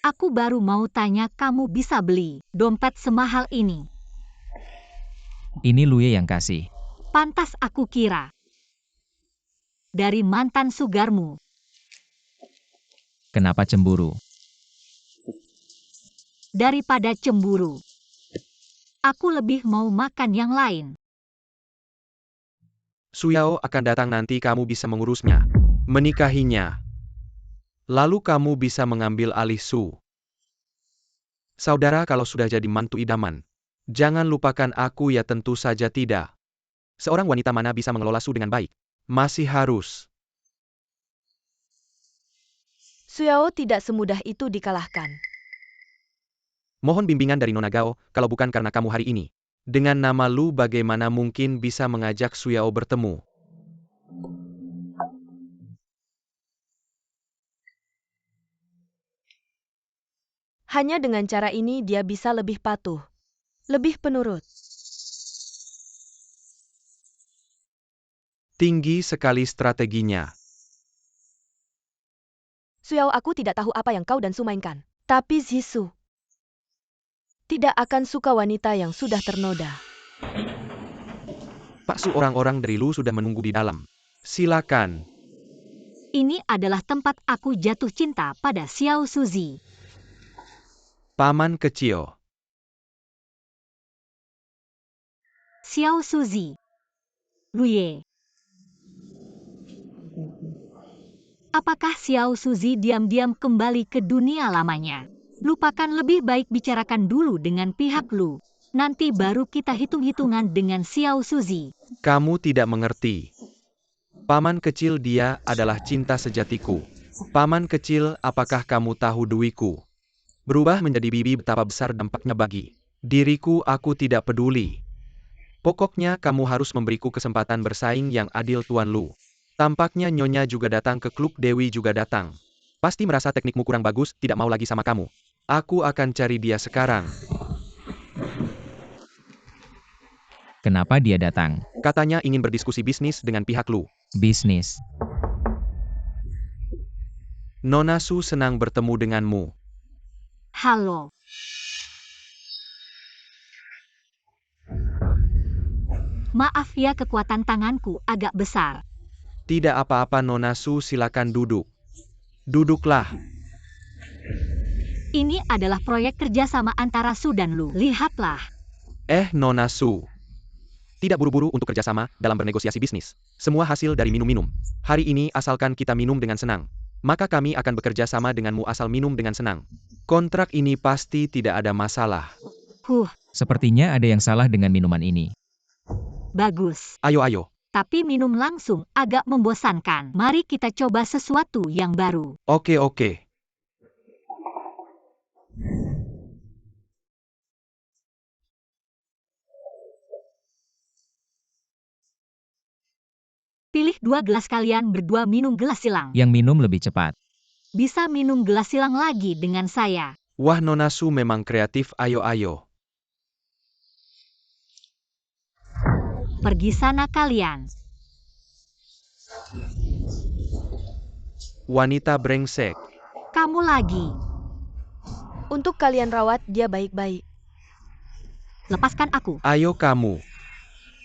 Aku baru mau tanya, kamu bisa beli dompet semahal ini? Ini Luye yang kasih. Pantas aku kira. Dari mantan sugarmu. Kenapa cemburu? Daripada cemburu, aku lebih mau makan yang lain. Suyao akan datang, nanti kamu bisa mengurusnya, menikahinya. Lalu kamu bisa mengambil alih Su. Saudara, kalau sudah jadi mantu idaman, jangan lupakan aku ya. Tentu saja tidak. Seorang wanita mana bisa mengelola Su dengan baik? Masih harus. Suyao tidak semudah itu dikalahkan. Mohon bimbingan dari Nona Gao, kalau bukan karena kamu hari ini. Dengan nama Lu, bagaimana mungkin bisa mengajak Suyao bertemu? Hanya dengan cara ini dia bisa lebih patuh, lebih penurut. Tinggi sekali strateginya. Suyao, aku tidak tahu apa yang kau dan Su mainkan. Tapi Zhisu tidak akan suka wanita yang sudah ternoda. Pak Su, orang-orang dari Lu sudah menunggu di dalam. Silakan. Ini adalah tempat aku jatuh cinta pada Xiao Suzy. Paman kecil. Xiao Suzy. Luye. Apakah Xiao Suzy diam-diam kembali ke dunia lamanya? Lupakan, lebih baik bicarakan dulu dengan pihak Lu. Nanti baru kita hitung-hitungan dengan Xiao Suzy. Kamu tidak mengerti. Paman kecil, dia adalah cinta sejatiku. Paman kecil, apakah kamu tahu Duiku? Berubah menjadi bibi, betapa besar dampaknya bagi diriku. Aku tidak peduli. Pokoknya kamu harus memberiku kesempatan bersaing yang adil, Tuan Lu. Tampaknya Nyonya juga datang ke klub. Dewi juga datang. Pasti merasa teknikmu kurang bagus, tidak mau lagi sama kamu. Aku akan cari dia sekarang. Kenapa dia datang? Katanya ingin berdiskusi bisnis dengan pihak Lu. Bisnis. Nona Su senang bertemu denganmu. Halo. Maaf ya, kekuatan tanganku agak besar. Tidak apa-apa Nona Su, silakan duduk. Duduklah. Ini adalah proyek kerjasama antara Su dan Lu. Lihatlah. Nona Su. Tidak buru-buru untuk kerjasama dalam bernegosiasi bisnis. Semua hasil dari minum-minum. Hari ini asalkan kita minum dengan senang, maka kami akan bekerja sama denganmu asal minum dengan senang. Kontrak ini pasti tidak ada masalah. Sepertinya ada yang salah dengan minuman ini. Bagus. Ayo. Tapi minum langsung agak membosankan. Mari kita coba sesuatu yang baru. Oke. Pilih 2 gelas, kalian berdua minum gelas silang. Yang minum lebih cepat. Bisa minum gelas silang lagi dengan saya. Wah, Nona Su memang kreatif. Ayo. Pergi sana kalian. Wanita brengsek. Kamu lagi. Untuk kalian rawat dia baik-baik. Lepaskan aku. Ayo kamu.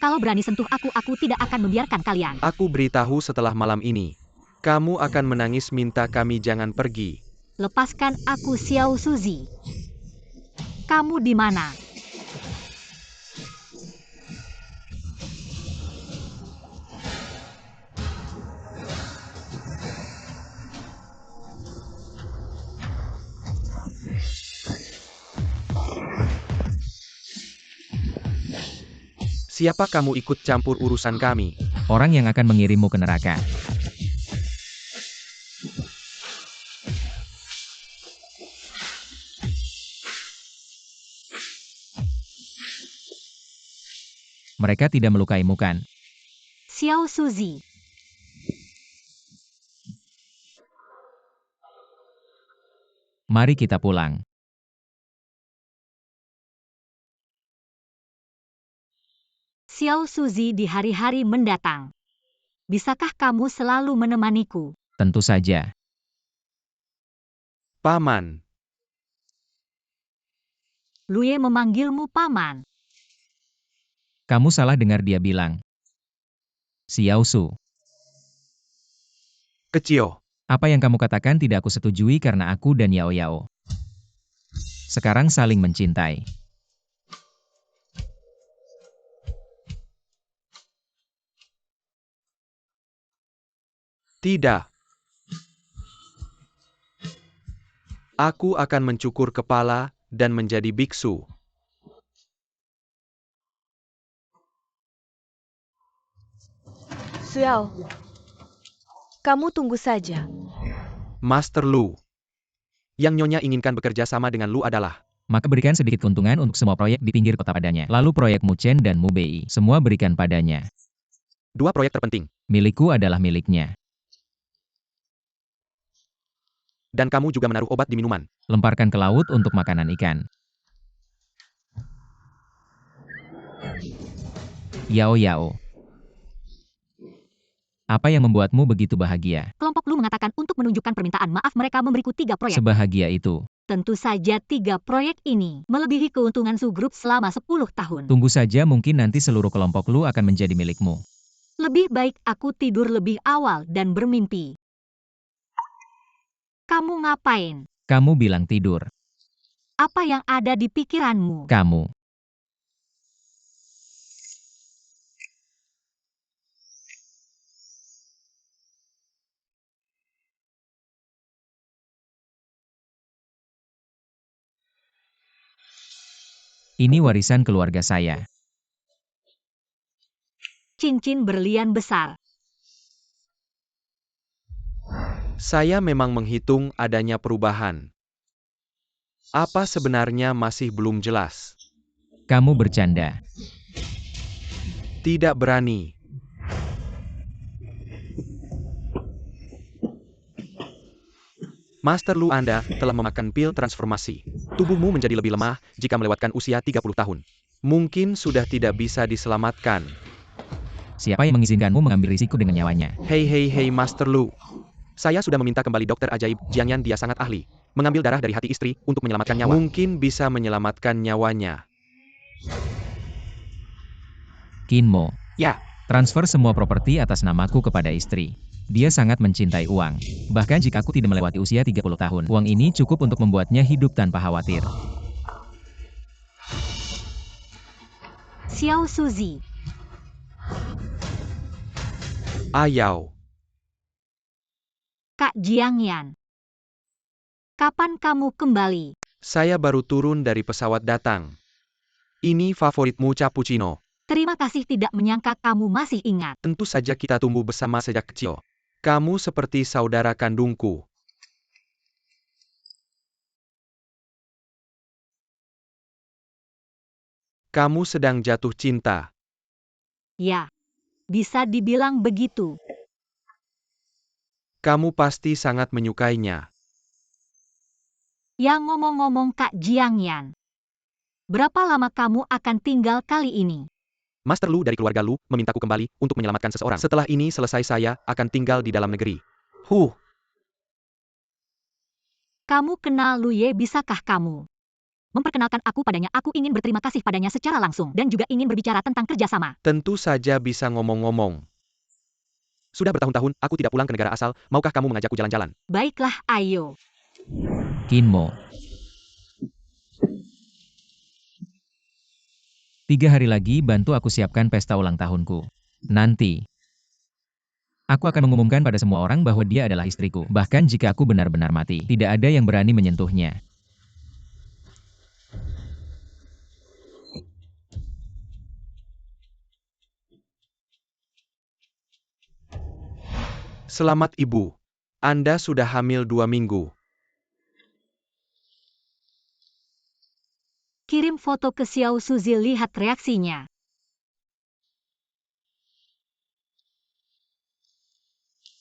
Kalau berani sentuh aku tidak akan membiarkan kalian. Aku beritahu setelah malam ini. Kamu akan menangis minta kami jangan pergi. Lepaskan aku, Xiao Suzy. Kamu di mana? Siapa kamu ikut campur urusan kami? Orang yang akan mengirimmu ke neraka. Mereka tidak melukaimu kan? Xiao Suzy. Mari kita pulang. Xiao Suzy, di hari-hari mendatang. Bisakah kamu selalu menemaniku? Tentu saja. Paman. Luye memanggilmu paman. Kamu salah dengar, dia bilang. Xiao Su. Kecil. Apa yang kamu katakan tidak aku setujui karena aku dan Yao Yao sekarang saling mencintai. Tidak. Aku akan mencukur kepala dan menjadi biksu. Xiao, kamu tunggu saja. Master Lu. Yang Nyonya inginkan bekerja sama dengan Lu adalah... Maka berikan sedikit keuntungan untuk semua proyek di pinggir kota padanya. Lalu proyek Mu Chen dan Mu Bei, semua berikan padanya. 2 proyek terpenting. Milikku adalah miliknya. Dan kamu juga menaruh obat di minuman. Lemparkan ke laut untuk makanan ikan. Yao Yao. Apa yang membuatmu begitu bahagia? Kelompok Lu mengatakan untuk menunjukkan permintaan maaf mereka memberiku 3 proyek. Sebahagia itu. Tentu saja 3 proyek ini melebihi keuntungan Su Group selama 10 tahun. Tunggu saja, mungkin nanti seluruh kelompok Lu akan menjadi milikmu. Lebih baik aku tidur lebih awal dan bermimpi. Kamu ngapain? Kamu bilang tidur. Apa yang ada di pikiranmu? Kamu. Ini warisan keluarga saya. Cincin berlian besar. Saya memang menghitung adanya perubahan. Apa sebenarnya masih belum jelas. Kamu bercanda. Tidak berani. Master Lu, Anda telah memakan pil transformasi. Tubuhmu menjadi lebih lemah jika melewatkan usia 30 tahun. Mungkin sudah tidak bisa diselamatkan. Siapa yang mengizinkanmu mengambil risiko dengan nyawanya? Hei Master Lu. Saya sudah meminta kembali dokter ajaib Jiangyan, dia sangat ahli. Mengambil darah dari hati istri untuk menyelamatkan nyawa. Mungkin bisa menyelamatkan nyawanya. Kinmo. Ya. Transfer semua properti atas namaku kepada istri. Dia sangat mencintai uang. Bahkan jika aku tidak melewati usia 30 tahun, uang ini cukup untuk membuatnya hidup tanpa khawatir. Xiao Suzy. Ayau. Kak Jiangyan. Kapan kamu kembali? Saya baru turun dari pesawat datang. Ini favoritmu cappuccino. Terima kasih, tidak menyangka kamu masih ingat. Tentu saja kita tumbuh bersama sejak kecil. Kamu seperti saudara kandungku. Kamu sedang jatuh cinta. Ya, bisa dibilang begitu. Kamu pasti sangat menyukainya. Ya, ngomong-ngomong Kak Jiangyan. Berapa lama kamu akan tinggal kali ini? Master Lu dari keluarga Lu memintaku kembali untuk menyelamatkan seseorang. Setelah ini selesai, saya akan tinggal di dalam negeri. Kamu kenal Lu Ye, bisakah kamu memperkenalkan aku padanya? Aku ingin berterima kasih padanya secara langsung dan juga ingin berbicara tentang kerjasama. Tentu saja bisa ngomong-ngomong. Sudah bertahun-tahun aku tidak pulang ke negara asal, maukah kamu mengajakku jalan-jalan? Baiklah, ayo. Kinmo. 3 hari lagi bantu aku siapkan pesta ulang tahunku. Nanti, aku akan mengumumkan pada semua orang bahwa dia adalah istriku. Bahkan jika aku benar-benar mati, tidak ada yang berani menyentuhnya. Selamat Ibu. Anda sudah hamil 2 minggu. Kirim foto ke Xiao Suzy, lihat reaksinya.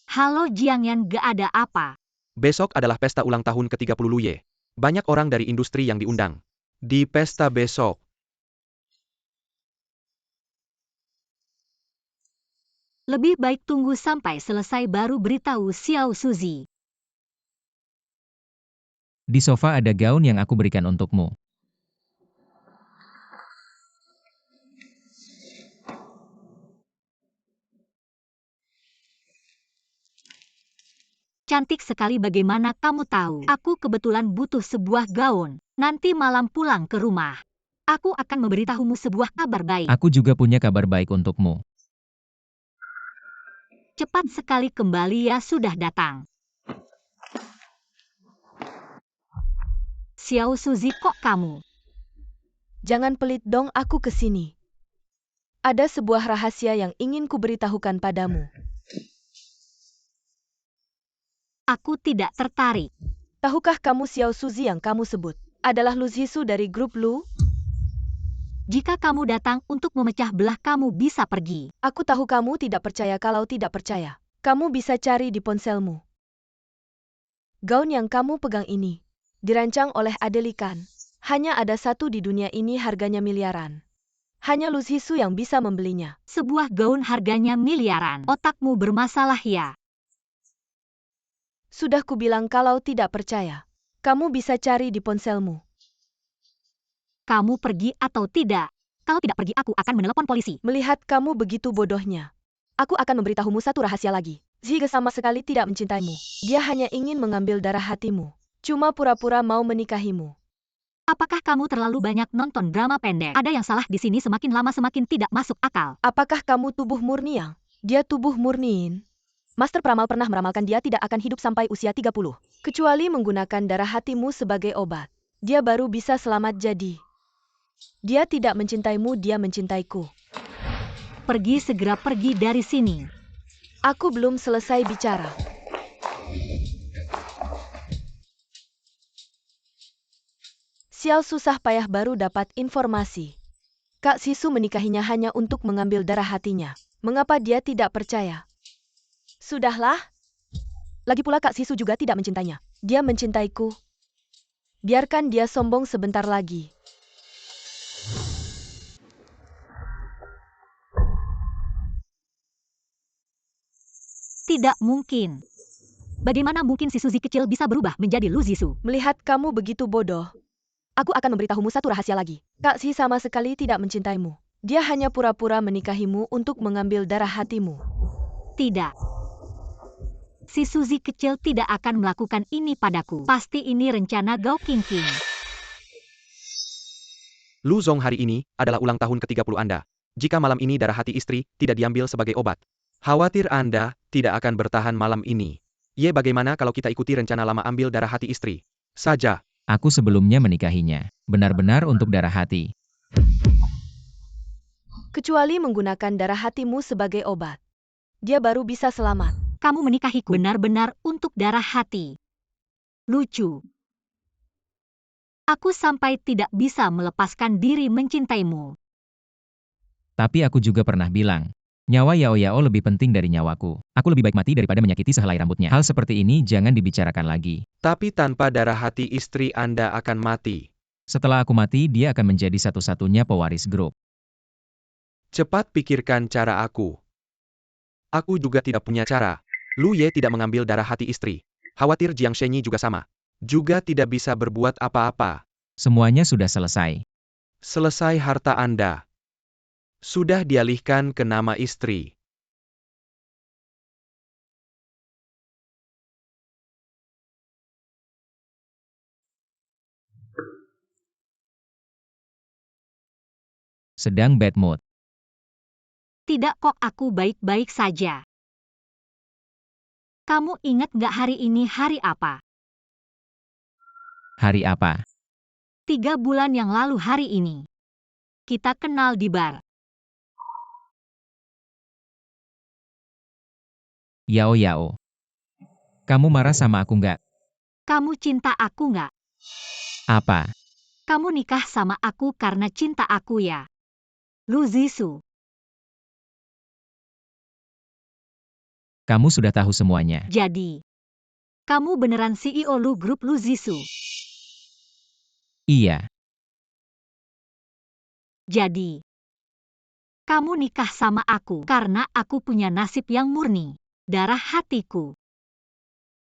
Halo Jiangyan, gak ada apa. Besok adalah pesta ulang tahun ke-30 Lu Ye. Banyak orang dari industri yang diundang. Di pesta besok. Lebih baik tunggu sampai selesai baru beritahu Xiao Suzy. Di sofa ada gaun yang aku berikan untukmu. Cantik sekali, bagaimana kamu tahu? Aku kebetulan butuh sebuah gaun. Nanti malam pulang ke rumah, aku akan memberitahumu sebuah kabar baik. Aku juga punya kabar baik untukmu. Cepat sekali kembali ya, sudah datang. Xiao Suzy, kok kamu? Jangan pelit dong, aku kesini. Ada sebuah rahasia yang ingin kuberitahukan padamu. Aku tidak tertarik. Tahukah kamu Xiao Suzy yang kamu sebut adalah Lu Zhisu dari grup Lu? Jika kamu datang untuk memecah belah, kamu bisa pergi. Aku tahu kamu tidak percaya. Kalau tidak percaya, kamu bisa cari di ponselmu. Gaun yang kamu pegang ini dirancang oleh Adelikan. Hanya ada satu di dunia ini, harganya miliaran. Hanya Lu Zhisu yang bisa membelinya. Sebuah gaun harganya miliaran. Otakmu bermasalah ya. Sudah kubilang kalau tidak percaya, kamu bisa cari di ponselmu. Kamu pergi atau tidak? Kalau tidak pergi, aku akan menelepon polisi. Melihat kamu begitu bodohnya, aku akan memberitahumu satu rahasia lagi. Zige sama sekali tidak mencintaimu. Dia hanya ingin mengambil darah hatimu. Cuma pura-pura mau menikahimu. Apakah kamu terlalu banyak nonton drama pendek? Ada yang salah di sini, semakin lama semakin tidak masuk akal. Apakah kamu tubuh murni yang dia tubuh murniin? Master Peramal pernah meramalkan dia tidak akan hidup sampai usia 30. Kecuali menggunakan darah hatimu sebagai obat. Dia baru bisa selamat jadi. Dia tidak mencintaimu, dia mencintaiku. Pergi, segera pergi dari sini. Aku belum selesai bicara. Sial, susah payah baru dapat informasi. Kak Sisu menikahinya hanya untuk mengambil darah hatinya. Mengapa dia tidak percaya? Sudahlah. Lagi pula Kak Sisu juga tidak mencintainya. Dia mencintaiku. Biarkan dia sombong sebentar lagi. Tidak mungkin. Bagaimana mungkin si Suzy kecil bisa berubah menjadi Lu Zisu? Melihat kamu begitu bodoh, aku akan memberitahumu satu rahasia lagi. Kak Si sama sekali tidak mencintaimu. Dia hanya pura-pura menikahimu untuk mengambil darah hatimu. Tidak. Si Suzy kecil tidak akan melakukan ini padaku. Pasti ini rencana Gao Qingqing. Lu Zong, hari ini adalah ulang tahun ke-30 Anda. Jika malam ini darah hati istri tidak diambil sebagai obat, khawatir Anda tidak akan bertahan malam ini. Ye, bagaimana kalau kita ikuti rencana lama ambil darah hati istri saja? Aku sebelumnya menikahinya. Benar-benar untuk darah hati. Kecuali menggunakan darah hatimu sebagai obat. Dia baru bisa selamat. Kamu menikahiku benar-benar untuk darah hati. Lucu. Aku sampai tidak bisa melepaskan diri mencintaimu. Tapi aku juga pernah bilang, nyawa Yao Yao lebih penting dari nyawaku. Aku lebih baik mati daripada menyakiti sehelai rambutnya. Hal seperti ini jangan dibicarakan lagi. Tapi tanpa darah hati istri Anda akan mati. Setelah aku mati, dia akan menjadi satu-satunya pewaris grup. Cepat pikirkan cara aku. Aku juga tidak punya cara. Lu Ye tidak mengambil darah hati istri. Khawatir Jiang Shenyi juga sama. Juga tidak bisa berbuat apa-apa. Semuanya sudah selesai. Selesai harta Anda. Sudah dialihkan ke nama istri. Sedang bad mood. Tidak kok, aku baik-baik saja. Kamu ingat nggak hari ini hari apa? Hari apa? 3 bulan yang lalu hari ini. Kita kenal di bar. Yao Yao. Kamu marah sama aku nggak? Kamu cinta aku nggak? Apa? Kamu nikah sama aku karena cinta aku ya? Lu Zisu. Kamu sudah tahu semuanya. Jadi, kamu beneran CEO Lu Grup Lu Zisu. Iya. Jadi, kamu nikah sama aku karena aku punya nasib yang murni. Darah hatiku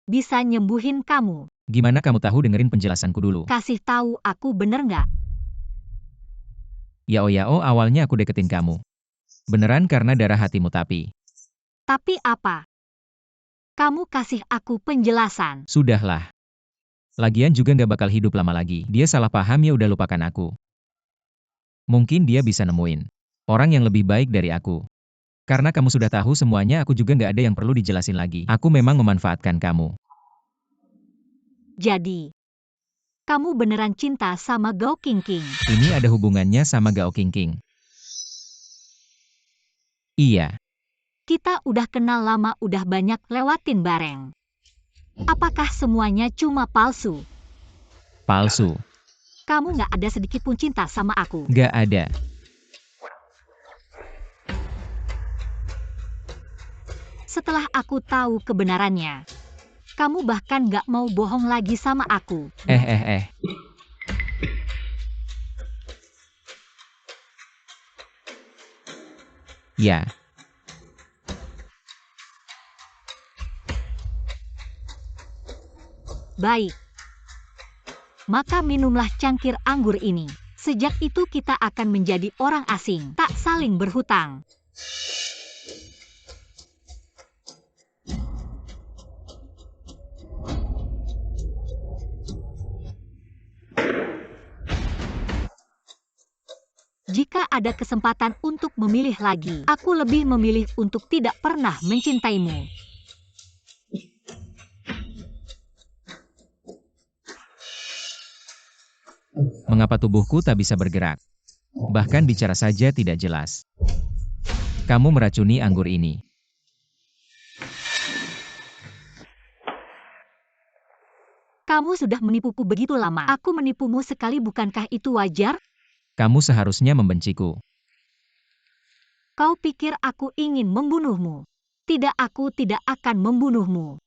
bisa nyembuhin kamu. Gimana kamu tahu, dengerin penjelasanku dulu. Kasih tahu aku bener nggak? Yao Yao, awalnya aku deketin kamu. Beneran karena darah hatimu, tapi Tapi apa? Kamu kasih aku penjelasan. sudahlah. Lagian juga nggak bakal hidup lama lagi. Dia salah paham, ya udah lupakan aku. Mungkin dia bisa nemuin orang yang lebih baik dari aku. Karena kamu sudah tahu semuanya, aku juga nggak ada yang perlu dijelasin lagi. Aku memang memanfaatkan kamu. Jadi, kamu beneran cinta sama Gao Qingqing. Ini ada hubungannya sama Gao Qingqing. Iya. Kita udah kenal lama, udah banyak lewatin bareng. Apakah semuanya cuma palsu? Palsu. Kamu nggak ada sedikit pun cinta sama aku. Nggak ada. Setelah aku tahu kebenarannya, kamu bahkan nggak mau bohong lagi sama aku. Ya. Baik. Maka minumlah cangkir anggur ini. Sejak itu kita akan menjadi orang asing, tak saling berhutang. Jika ada kesempatan untuk memilih lagi, aku lebih memilih untuk tidak pernah mencintaimu. Mengapa tubuhku tak bisa bergerak? Bahkan bicara saja tidak jelas. Kamu meracuni anggur ini. Kamu sudah menipuku begitu lama. Aku menipumu sekali, bukankah itu wajar? Kamu seharusnya membenciku. Kau pikir aku ingin membunuhmu? Tidak, aku tidak akan membunuhmu.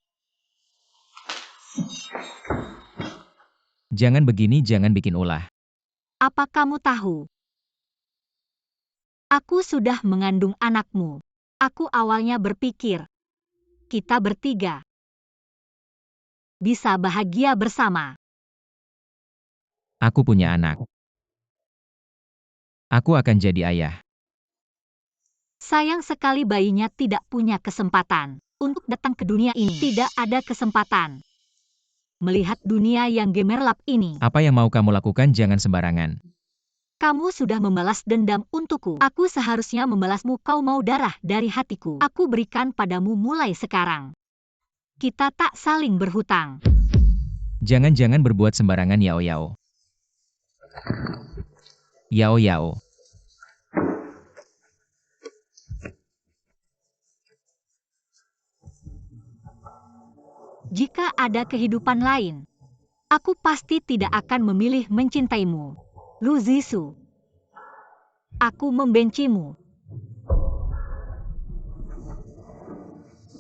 Jangan begini, jangan bikin ulah. Apa kamu tahu? Aku sudah mengandung anakmu. Aku awalnya berpikir, kita bertiga bisa bahagia bersama. Aku punya anak. Aku akan jadi ayah. Sayang sekali bayinya tidak punya kesempatan untuk datang ke dunia ini. Tidak ada kesempatan melihat dunia yang gemerlap ini. Apa yang mau kamu lakukan jangan sembarangan. Kamu sudah membalas dendam untukku. Aku seharusnya membalasmu. Kau mau darah dari hatiku. Aku berikan padamu mulai sekarang. Kita tak saling berhutang. Jangan-jangan berbuat sembarangan, Yao Yao. Yao Yao. Jika ada kehidupan lain, aku pasti tidak akan memilih mencintaimu. Lu Zisu. Aku membencimu.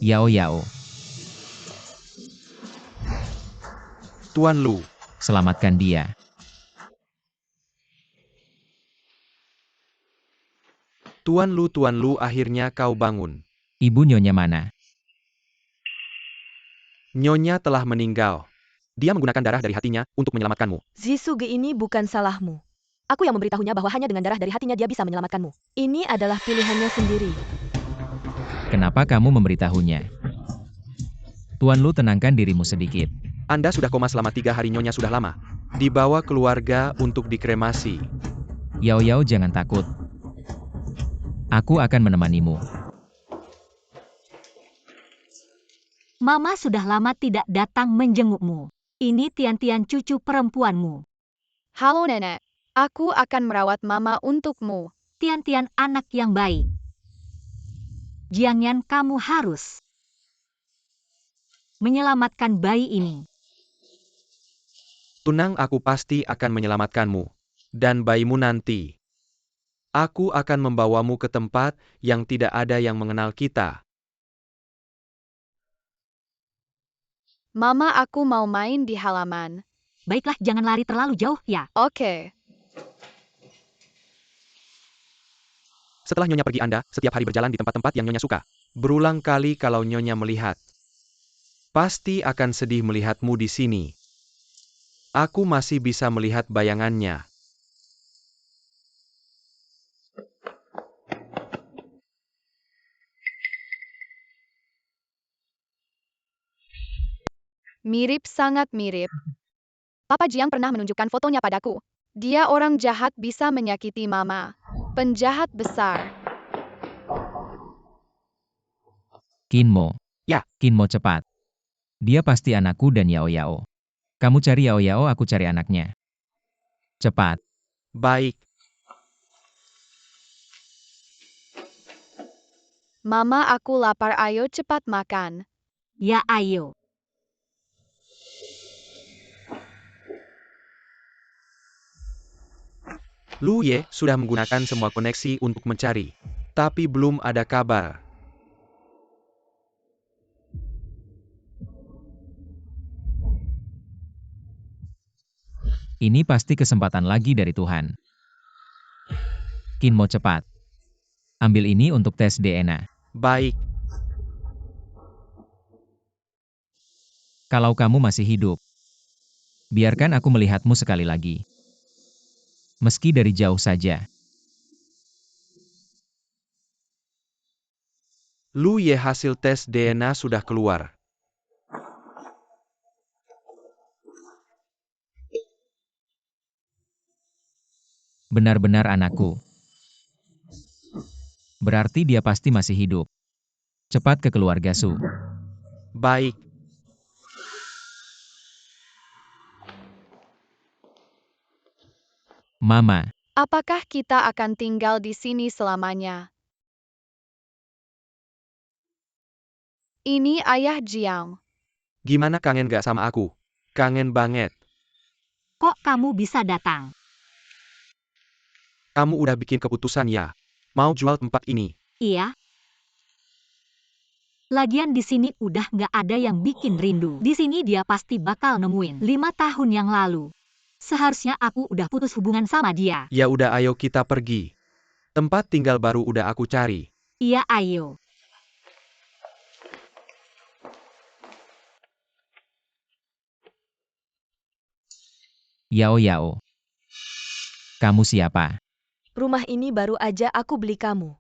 Yao Yao. Tuan Lu. Selamatkan dia. Tuan Lu, akhirnya kau bangun. Ibu Nyonya mana? Nyonya telah meninggal. Dia menggunakan darah dari hatinya untuk menyelamatkanmu. Zisuge ini bukan salahmu. Aku yang memberitahunya bahwa hanya dengan darah dari hatinya dia bisa menyelamatkanmu. Ini adalah pilihannya sendiri. Kenapa kamu memberitahunya? Tuan Lu, tenangkan dirimu sedikit. Anda sudah koma selama 3 hari. Nyonya sudah lama dibawa keluarga untuk dikremasi. Yao Yao, jangan takut. Aku akan menemanimu. Mama sudah lama tidak datang menjengukmu. Ini Tian-Tian, cucu perempuanmu. Halo nenek, aku akan merawat mama untukmu. Tian-Tian, anak yang baik. Jiangyan, kamu harus menyelamatkan bayi ini. Tunang, aku pasti akan menyelamatkanmu. Dan bayimu nanti. Aku akan membawamu ke tempat yang tidak ada yang mengenal kita. Mama, aku mau main di halaman. Baiklah, jangan lari terlalu jauh ya. Oke. Setelah Nyonya pergi, Anda setiap hari berjalan di tempat-tempat yang Nyonya suka. Berulang kali kalau Nyonya melihat. Pasti akan sedih melihatmu di sini. Aku masih bisa melihat bayangannya. Mirip, sangat mirip. Papa Jiang pernah menunjukkan fotonya padaku. Dia orang jahat, bisa menyakiti mama. Penjahat besar. Kinmo. Ya. Kinmo, cepat. Dia pasti anakku dan Yao Yao. Kamu cari Yao Yao, aku cari anaknya. Cepat. Baik. Mama, aku lapar, ayo cepat makan. Ya, ayo. Lu Ye sudah menggunakan semua koneksi untuk mencari. Tapi belum ada kabar. Ini pasti kesempatan lagi dari Tuhan. Kinmo, cepat. Ambil ini untuk tes DNA. Baik. Kalau kamu masih hidup, biarkan aku melihatmu sekali lagi. Meski dari jauh saja. Lu Ye, hasil tes DNA sudah keluar. Benar-benar anakku. Berarti dia pasti masih hidup. Cepat ke keluarga Su. Baik. Mama, Apakah kita akan tinggal di sini selamanya? Ini ayah Jiang. Gimana kangen gak sama aku? Kangen banget. Kok kamu bisa datang? Kamu udah bikin keputusan ya? Mau jual tempat ini? Iya. Lagian di sini udah nggak ada yang bikin rindu. Di sini dia pasti bakal nemuin 5 tahun yang lalu. Seharusnya aku udah putus hubungan sama dia. Ya udah ayo kita pergi. Tempat tinggal baru udah aku cari. Iya ayo. Yao Yao. Kamu siapa? Rumah ini baru aja aku beli kamu.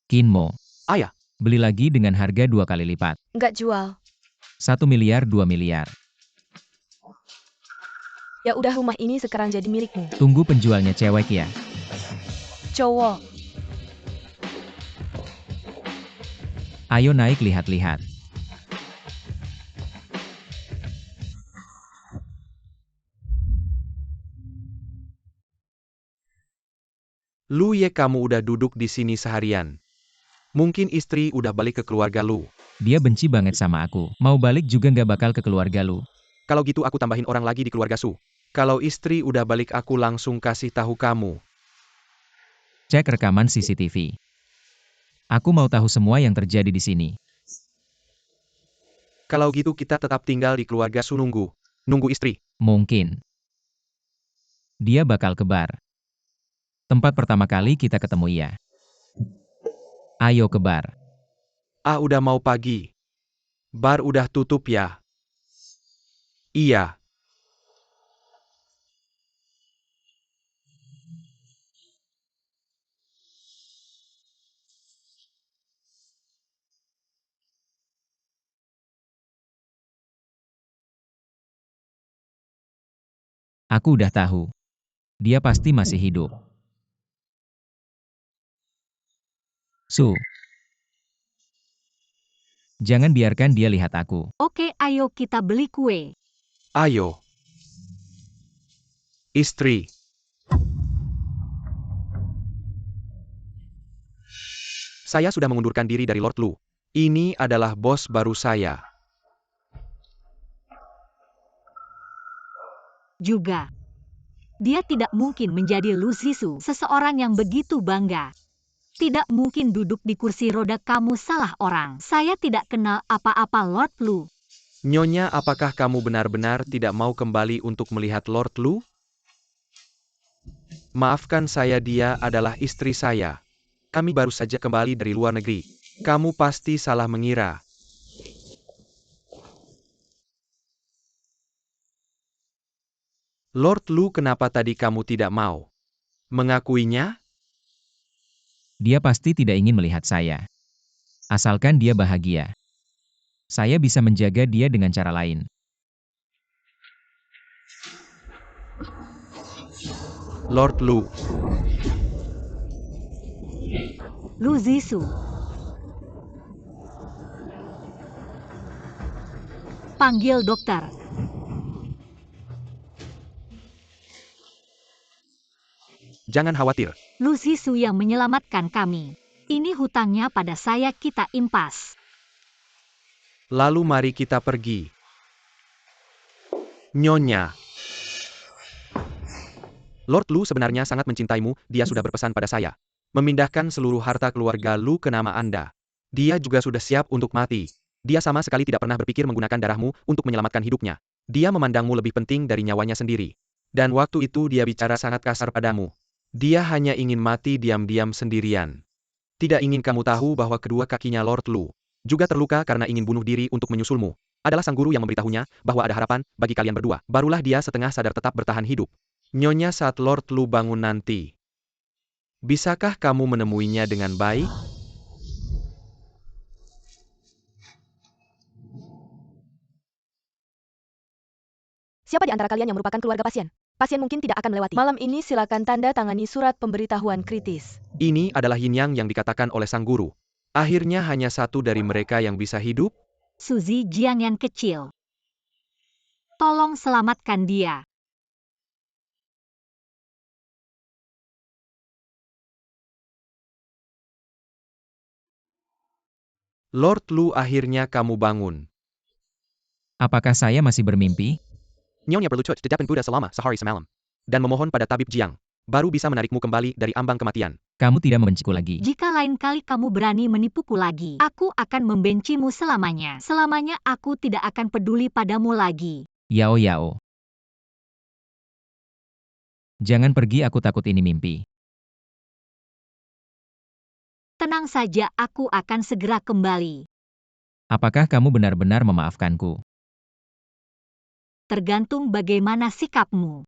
Kinmo. Ayah. Beli lagi dengan harga 2 kali lipat. Nggak jual. 1 miliar 2 miliar. Ya udah rumah ini sekarang jadi milikmu. Tunggu penjualnya cewek ya. Cowok. Ayo naik lihat-lihat. Lu ye kamu udah duduk di sini seharian. Mungkin istri udah balik ke keluarga lu. Dia benci banget sama aku. Mau balik juga nggak bakal ke keluarga lu. Kalau gitu aku tambahin orang lagi di keluarga Su. Kalau istri udah balik aku langsung kasih tahu kamu. Cek rekaman CCTV. Aku mau tahu semua yang terjadi di sini. Kalau gitu kita tetap tinggal di keluarga Su nunggu istri. Mungkin. Dia bakal ke bar. Tempat pertama kali kita ketemu ia. Ayo ke bar. Ah udah mau pagi. Bar udah tutup ya? Iya. Aku udah tahu. Dia pasti masih hidup. Su. Jangan biarkan dia lihat aku. Oke ayo kita beli kue. Ayo. Istri. Saya sudah mengundurkan diri dari Lord Lu. Ini adalah bos baru saya. Juga. Dia tidak mungkin menjadi Lu Zisu, seseorang yang begitu bangga. Tidak mungkin duduk di kursi roda, kamu salah orang. Saya tidak kenal apa-apa Lord Lu. Nyonya, apakah kamu benar-benar tidak mau kembali untuk melihat Lord Lu? Maafkan saya, dia adalah istri saya. Kami baru saja kembali dari luar negeri. Kamu pasti salah mengira. Lord Lu, kenapa tadi kamu tidak mau mengakuinya? Dia pasti tidak ingin melihat saya. Asalkan dia bahagia. Saya bisa menjaga dia dengan cara lain. Lord Lu. Lu Zisu. Panggil dokter. Jangan khawatir. Lu Zisu yang menyelamatkan kami. Ini hutangnya pada saya, kita impas. Lalu mari kita pergi. Nyonya. Lord Lu sebenarnya sangat mencintaimu, dia sudah berpesan pada saya. Memindahkan seluruh harta keluarga Lu ke nama Anda. Dia juga sudah siap untuk mati. Dia sama sekali tidak pernah berpikir menggunakan darahmu untuk menyelamatkan hidupnya. Dia memandangmu lebih penting dari nyawanya sendiri. Dan waktu itu dia bicara sangat kasar padamu. Dia hanya ingin mati diam-diam sendirian. Tidak ingin kamu tahu bahwa kedua kakinya Lord Lu juga terluka karena ingin bunuh diri untuk menyusulmu. Adalah sang guru yang memberitahunya bahwa ada harapan bagi kalian berdua. Barulah dia setengah sadar tetap bertahan hidup. Nyonya, saat Lord Lu bangun nanti, bisakah kamu menemuinya dengan baik? Siapa di antara kalian yang merupakan keluarga pasien? pasien mungkin tidak akan melewati. Malam ini silakan tanda tangani surat pemberitahuan kritis. Ini adalah yin yang dikatakan oleh sang guru. Akhirnya hanya satu dari mereka yang bisa hidup. Suzy Jiang yang kecil. Tolong selamatkan dia. Lord Lu, akhirnya kamu bangun. Apakah saya masih bermimpi? Nyonya berlutut di depan Buddha selama sehari semalam. Dan memohon pada tabib Jiang. Baru bisa menarikmu kembali dari ambang kematian. Kamu tidak membenciku lagi. Jika lain kali kamu berani menipuku lagi, aku akan membencimu selamanya. Selamanya aku tidak akan peduli padamu lagi. Yao Yao. Jangan pergi, aku takut ini mimpi. Tenang saja, aku akan segera kembali. Apakah kamu benar-benar memaafkanku? Tergantung bagaimana sikapmu.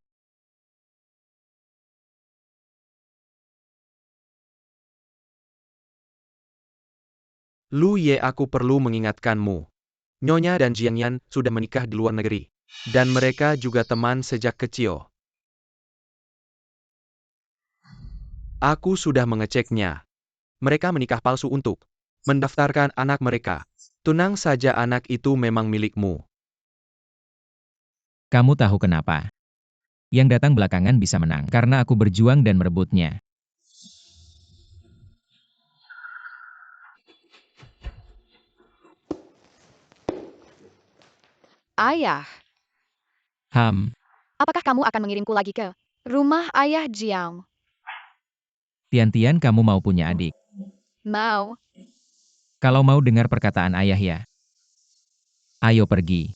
Lu Ye, aku perlu mengingatkanmu. Nyonya dan Jiang Yan sudah menikah di luar negeri. Dan mereka juga teman sejak kecil. Aku sudah mengeceknya. Mereka menikah palsu untuk mendaftarkan anak mereka. Tenang saja, anak itu memang milikmu. Kamu tahu kenapa? Yang datang belakangan bisa menang karena aku berjuang dan merebutnya. Ayah, apakah kamu akan mengirimku lagi ke rumah ayah Jiang? Tian-Tian, kamu mau punya adik? Mau. Kalau mau dengar perkataan ayah ya. Ayo pergi.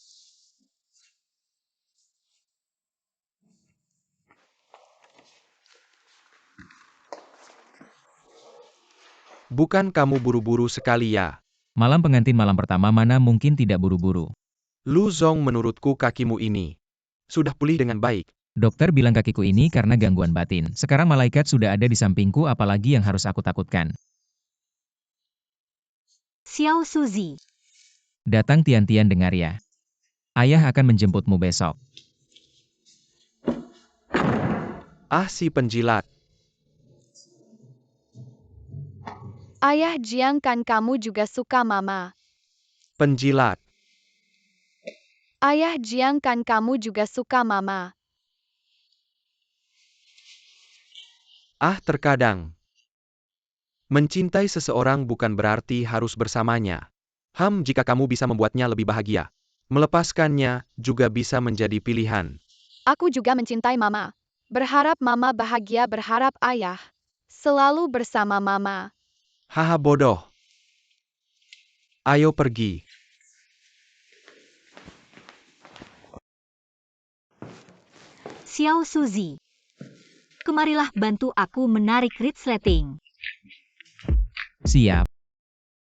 Bukan kamu buru-buru sekali ya? Malam pengantin malam pertama mana mungkin tidak buru-buru. Lu Zong, menurutku kakimu ini sudah pulih dengan baik. Dokter bilang kakiku ini karena gangguan batin. Sekarang malaikat sudah ada di sampingku, apalagi yang harus aku takutkan. Xiao Suzy. Datang Tian-Tian, dengar ya. Ayah akan menjemputmu besok. Ah, si penjilat. Ayah Jiang, kan kamu juga suka mama? Penjilat. Ayah Jiang, kan kamu juga suka mama? Ah, terkadang mencintai seseorang bukan berarti harus bersamanya. Jika kamu bisa membuatnya lebih bahagia, melepaskannya juga bisa menjadi pilihan. Aku juga mencintai mama. Berharap mama bahagia, berharap ayah selalu bersama mama. Haha, bodoh. Ayo pergi. Xiao Suzy. Kemarilah bantu aku menarik resleting. Siap.